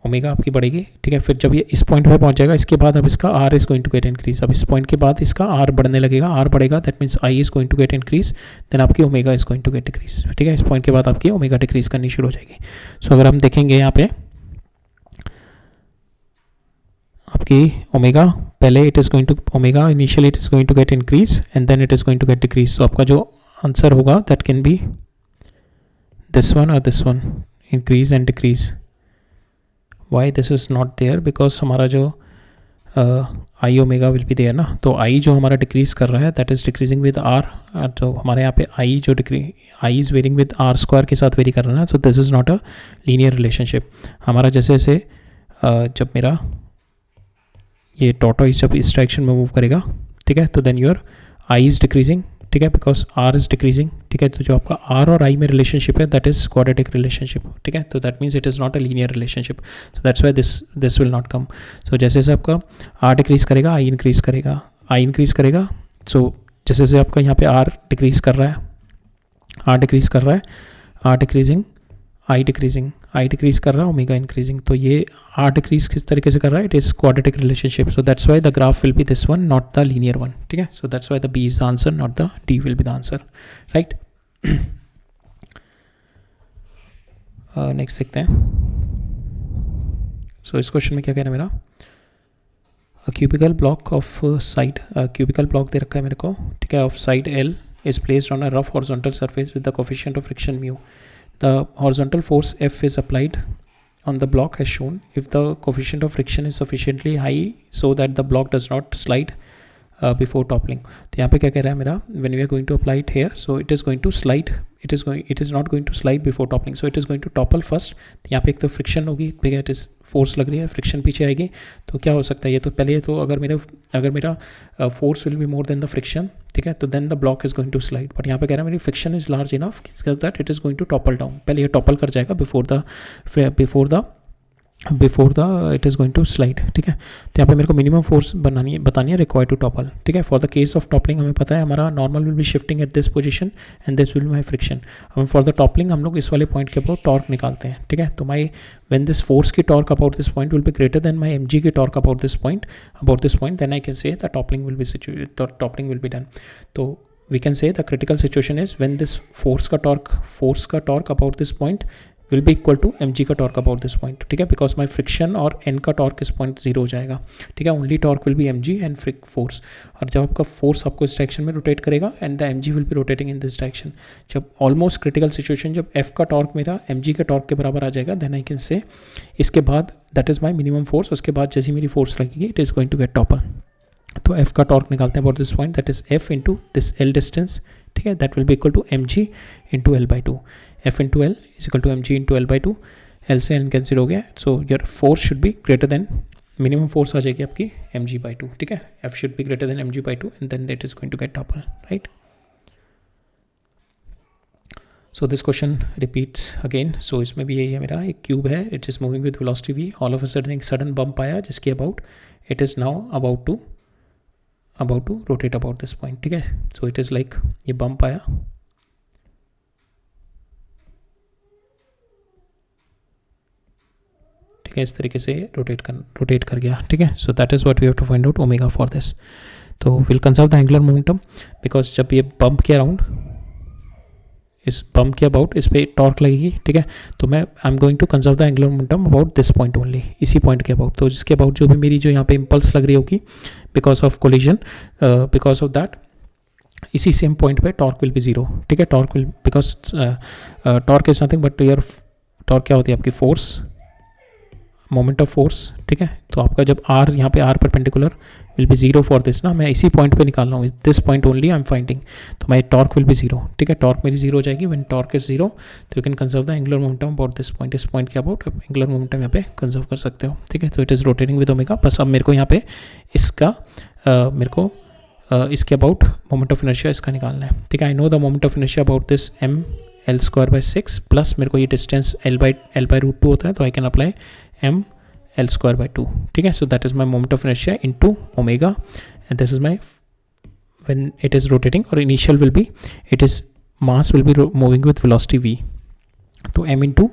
omega आपकी बढ़ेगी। ठीक है, फिर जब ये इस पॉइंट पे पहुंच जाएगा, इसके बाद अब इसका r is going to get increase, अब इस पॉइंट के बाद इसका आर बढ़ने लगेगा, आर बढ़ेगा, that means I is going to get increase, then आपकी omega is going to get decrease. ठीक है, इस पॉइंट के बाद आपकी ओमेगा डिक्रीज करनी शुरू हो जाएगी। सो अगर हम देखेंगे यहाँ पे आपकी ओमेगा, पहले it is going to, omega initially it is going to get increase and then it is going to get decrease, तो आपका जो आंसर होगा that can be this one or this one, increase and decrease. Why this is not there? Because हमारा जो I omega will be there ना, तो I जो हमारा डिक्रीज कर रहा है that is decreasing with R, तो हमारे यहाँ पे I जो I is varying with R square के साथ वेरी कर रहा है ना, so this is not a linear relationship. हमारा जैसे जैसे जब मेरा ये टॉर्टोइस जब इस डायरेक्शन में मूव करेगा, ठीक है, तो then your I is decreasing, ठीक है, बिकॉज आर इज डिक्रीजिंग। ठीक है, तो जो आपका आर और आई में रिलेशनशिप है दैट इज क्वाड्रेटिक रिलेशनशिप। ठीक है, तो that means it is not a linear relationship, so that's why this will not come. So जैसे जैसे आपका आर डिक्रीज करेगा आई इंक्रीज करेगा, सो जैसे जैसे आपका यहाँ पे आर डिक्रीज कर रहा है, आर डिक्रीजिंग, आई डिक्रीज कर रहा है, ओमेगा इंक्रीजिंग, तो ये आर डिक्रीज किस तरीके से कर रहा है, it is quadratic relationship, so that's why the graph will be this one, not the linear one. ठीक है, so that's why the b is the answer, not the d will be the answer, right. Next देखते हैं। सो इस question में क्या कहना है मेरा, cubical block of side, cubical block दे रखा है मेरे को, ठीक है, of side l is placed on a rough horizontal surface with the coefficient of friction mu. The horizontal force F is applied on the block as shown if the coefficient of friction is sufficiently high so that the block does not slide before toppling। तो यहाँ पे क्या कह रहा है मेरा, when we are going to apply it here, so it is going to slide it is not going to slide before toppling, so it is going to topple first. यहाँ पे एक तो फ्रिक्शन होगी, इट इज़ फोर्स लग रही है, friction पीछे आएगी, तो क्या हो सकता है ये तो पहले तो अगर मेरा force will be more than the friction, ठीक है, तो then the block is going to slide. But यहाँ पे कह रहा है मेरी friction is large enough that it is going to topple down, पहले ये टॉपल कर जाएगा before the it is going to slide, ठीक है। तो यहाँ पे मेरे को मिनिमम फोर्स बतानी है रिक्वायर्ड टू टॉपल, ठीक है। For the case of toppling हमें पता है हमारा normal will be shifting at this position and this will be my friction. हम फॉर द टॉपलिंग हम लोग इस वाले पॉइंट के अबाउट टॉर्क निकालते हैं, ठीक है। तो माई व्हेन दिस फोर्स की torque about this point will be greater than my mg की torque about this point then I can say the toppling will be done. तो we can say the critical situation is when this force का torque about this point will be equal to mg का torque about this point, ठीक है, because my friction और n का torque इस point 0 हो जाएगा, ठीक है। only torque will be mg and force, और जब आपका force आपको इस direction में rotate करेगा and the mg will be rotating in this direction, जब almost critical situation जब f का torque मेरा mg के torque के बराबर आ जाएगा then I can say इसके बाद that is my minimum force, उसके बाद जैसी मेरी force लगेगी it is going to get topple। तो f का टॉर्क निकालते हैं about this point, that is f into this l distance, ठीक है, that will be equal to mg into l by 2, f into l is equal to mg into l by 2, l से n cancel हो गया, so your force should be greater than minimum force आ जाएगी आपकी mg by 2, ठीक है, f should be greater than mg by 2 and then that is going to get topple, right. So this question repeats again, सो इसमें भी यही है मेरा एक क्यूब है, it is moving with velocity v, all of a sudden एक sudden bump आया जिसके about it is now about to rotate about this point, ठीक है। सो इट इज़ लाइक ये बम्प आया, ठीक है, इस तरीके से रोटेट कर गया, ठीक है। So that is what we have to find out omega for this. तो will conserve the angular momentum because जब ये बम्प के अराउंड इस बम्प के अबाउट इस पर टॉर्क लगेगी, ठीक है, तो मैं I am going to conserve the angular momentum about this point only, इसी पॉइंट के अबाउट। तो जिसके अबाउट जो भी मेरी जो यहाँ पे इम्पल्स लग रही होगी because of collision, because of that इसी सेम पॉइंट पे टॉर्क विल बी जीरो, ठीक है। Torque will because torque is nothing but your torque क्या होती है आपकी फोर्स, मोमेंट ऑफ फोर्स, ठीक है। तो आपका जब आर यहाँ पे r perpendicular will be zero for this ना, मैं इसी पॉइंट पे निकाल रहा हूँ, this point only I am finding, तो my torque will be zero, ठीक है, टॉर्क मेरी जीरो हो जाएगी। व्हेन टॉर्क इज जीरो तो you can conserve the angular momentum about this point, इस पॉइंट के अबाउट एंगुलर मोमेंटम यहाँ पे कंजर्व कर सकते हो, ठीक है। तो it is rotating with omega, बस अब मेरे को यहाँ पे इसका इसके अबाउट मोमेंट ऑफ इनर्शिया इसका निकालना है, ठीक है। I know the moment of inertia about this m L square by 6 plus मेरे को ये डिस्टेंस एल बाई रूट 2 होता है, तो I can apply m L square by 2, ठीक है। So that is my moment of inertia into omega and this is my when it is rotating, और initial will be it is mass will be moving with velocity v, तो m into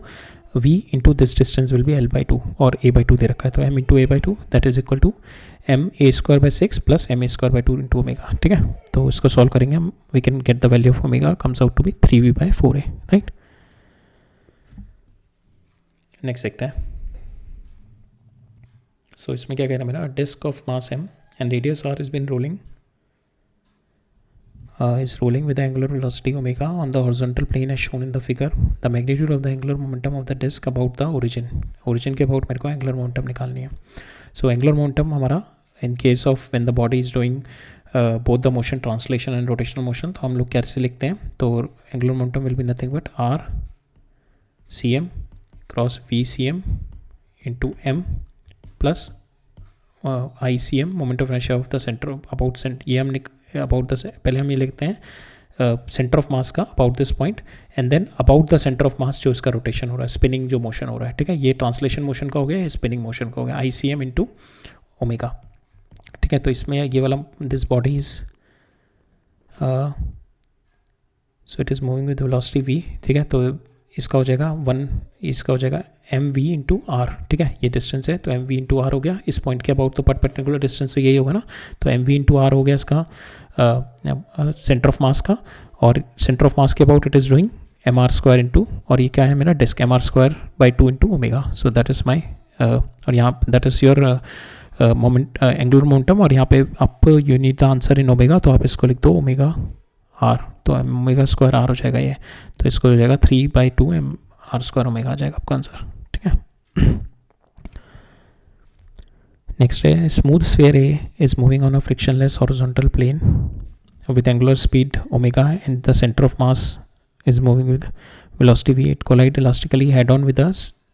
v into this distance will be l by 2 और a by 2 दे रखा है, तो m into a by 2 that is equal to m a square by 6 plus m a square by 2 into omega, ठीक है। तो इसको solve करेंगे हम, we can get the value of omega comes out to be 3v by 4a, right. Next देखते हैं। सो इसमें क्या कह रहा है मेरा, disc of mass m and radius r is been rolling is rolling with the angular velocity omega on the horizontal plane as shown in the figure. The magnitude of the angular momentum of the disk about the origin के about मेरे को angular momentum निकालनी है। So angular momentum हमारा in case of when the body is doing both the motion translation and rotational motion, तो हम लोग कैसे लिखते हैं, तो angular momentum will be nothing but r cm cross v cm into m plus ICM moment of inertia of the centre about ये हम about the पहले हम ये लिखते हैं सेंटर ऑफ मास का about this point and then about the centre of mass जो इसका रोटेशन हो रहा है, स्पिनिंग जो मोशन हो रहा है, ठीक है। ये ट्रांसलेशन मोशन का हो गया, ये स्पिनिंग मोशन का हो गया, ICM इंटू ओमेगा, ठीक है। तो इसमें ये वाला this body is so it is moving with velocity v, ठीक है। तो इसका हो जाएगा 1, इसका हो जाएगा mv इंटू आर, ठीक है, ये डिस्टेंस है, तो mv इंटू आर हो गया इस पॉइंट के अबाउट, तो पर्टिकुलर डिस्टेंस तो यही होगा ना, तो mv इंटू आर हो गया इसका सेंटर ऑफ मास का, और सेंटर ऑफ मास के about it is doing mr square into, और ये क्या है मेरा disc mr square by 2 into omega, so that is my और यहाँ that is your moment angular momentum, और यहाँ पे आप you need the answer in omega, तो आप इसको लिख दो ओमेगा आर, तो ओमेगा स्क्वायर आर हो जाएगा ये, तो इसको हो जाएगा 3/2 mr स्क्वायर ओमेगा आ जाएगा आपका आंसर, ठीक है। नेक्स्ट है smooth sphere A is moving on a frictionless horizontal plane with angular speed omega and the centre of mass is moving with velocity v. It collide elastically head on with a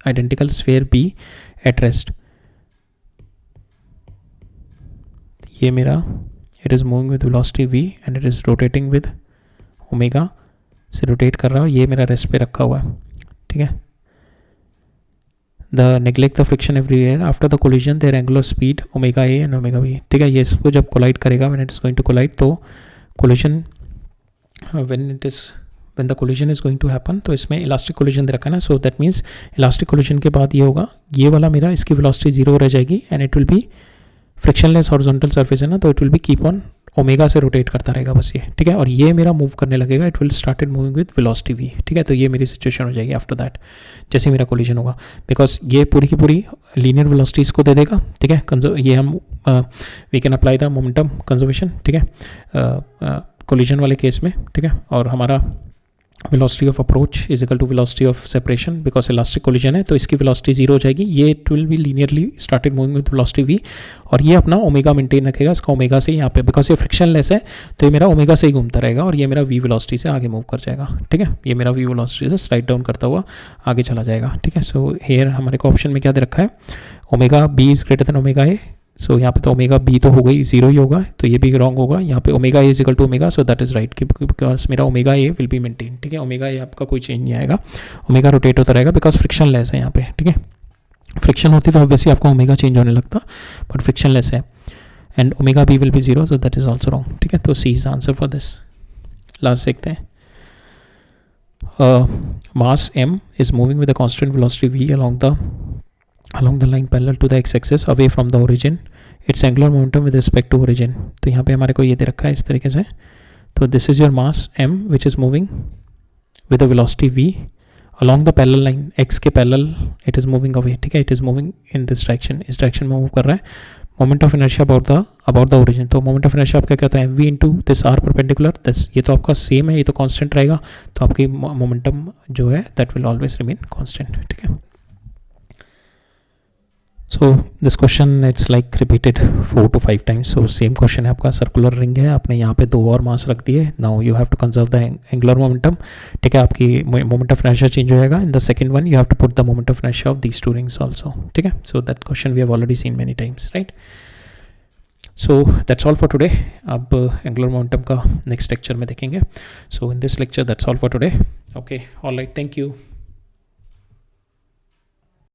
identical sphere b at rest. ये मेरा it is moving with velocity v and it is rotating with omega से rotate कर रहा है, और ये मेरा rest पे रखा हुआ है, ठीक है. The neglect the friction everywhere after the collision their angular speed omega a and omega b. ठीक है, ये इसको जब कोलाइड करेगा, when it is going to collide, तो collision when the collision is going to happen, तो इसमें elastic collision दे रखा है ना, सो दैट मीन्स इलास्टिक कोलिजन के बाद ये होगा, ये वाला मेरा इसकी वेलोसिटी जीरो रह जाएगी and it will B frictionless horizontal surface है ना, तो it will be keep on omega से रोटेट करता रहेगा बस ये, ठीक है. और ये मेरा मूव करने लगेगा, it will started moving with velocity v, ठीक है. तो ये मेरी सिचुएशन हो जाएगी आफ्टर दैट, जैसे मेरा कोलिजन होगा, बिकॉज ये पूरी की पूरी लीनियर वेलोसिटी इसको दे देगा, ठीक है. ये हम we can apply the momentum conservation, ठीक है, कोलिजन वाले केस में, ठीक है. और हमारा velocity of approach is equal to velocity of separation because elastic collision है, तो इसकी velocity जीरो हो जाएगी, ये it will be linearly started moving with velocity v, और ये अपना ओमेगा मेंटेन रखेगा, इसका ओमेगा से यहाँ पे, बिकॉज ये फ्रिक्शनलेस है तो ये मेरा ओमेगा से ही घूमता रहेगा, और ये मेरा v वेलोसिटी से आगे मूव कर जाएगा, ठीक है. ये मेरा v वेलोसिटी से स्लाइड डाउन करता हुआ आगे चला जाएगा, ठीक है. सो हेयर हमारे को ऑप्शन में क्या दे रखा है, omega b is greater than omega a. सो यहाँ पे तो ओमेगा बी तो हो गई, जीरो ही होगा, तो ये भी रॉन्ग होगा. यहाँ पे omega a is equal to omega, so that is right, because मेरा omega a will be maintain, ठीक है. ओमेगा ए आपका कोई चेंज नहीं आएगा, ओमेगा रोटेट होता रहेगा बिकॉज फ्रिक्शन लेस है यहाँ पे, ठीक है. फ्रिक्शन होती तो ऑब्वियसली आपका ओमेगा चेंज होने लगता, बट फ्रिक्शन लेस है and omega b will be zero, so that is also wrong, ठीक है. तो c is answer for this. Last देखते हैं. मास m is moving with a constant velocity v along the line parallel to the x-axis away from the origin. Its angular momentum with respect to origin. तो यहाँ पे हमारे को ये दे रखा है इस तरीके से. तो this is your mass m which is moving with a velocity v along the parallel line x के parallel it is moving away, ठीक है. It is moving in this direction, इस direction में move कर रहा है. Moment of inertia about the origin. तो moment of inertia आपका क्या कहता है, v into this r perpendicular. this ये तो आपका सेम है, ये तो constant रहेगा, तो आपकी momentum जो है that will always remain constant, ठीक है. So this question it's like repeated 4 to 5 times. So same question है आपका, सर्कुलर रिंग है, आपने यहाँ पे 2 और मास रख दिए. Now you have to conserve the angular momentum, ठीक है. आपकी मोमेंट ऑफ इनर्शिया चेंज हो जाएगा. In the second one you have to put the moment of inertia of these two rings also, ठीक है. So that question we have already seen many times, right. So that's all for today. अब angular momentum का next lecture में देखेंगे. So in this lecture that's all for today. Okay, all right, thank you.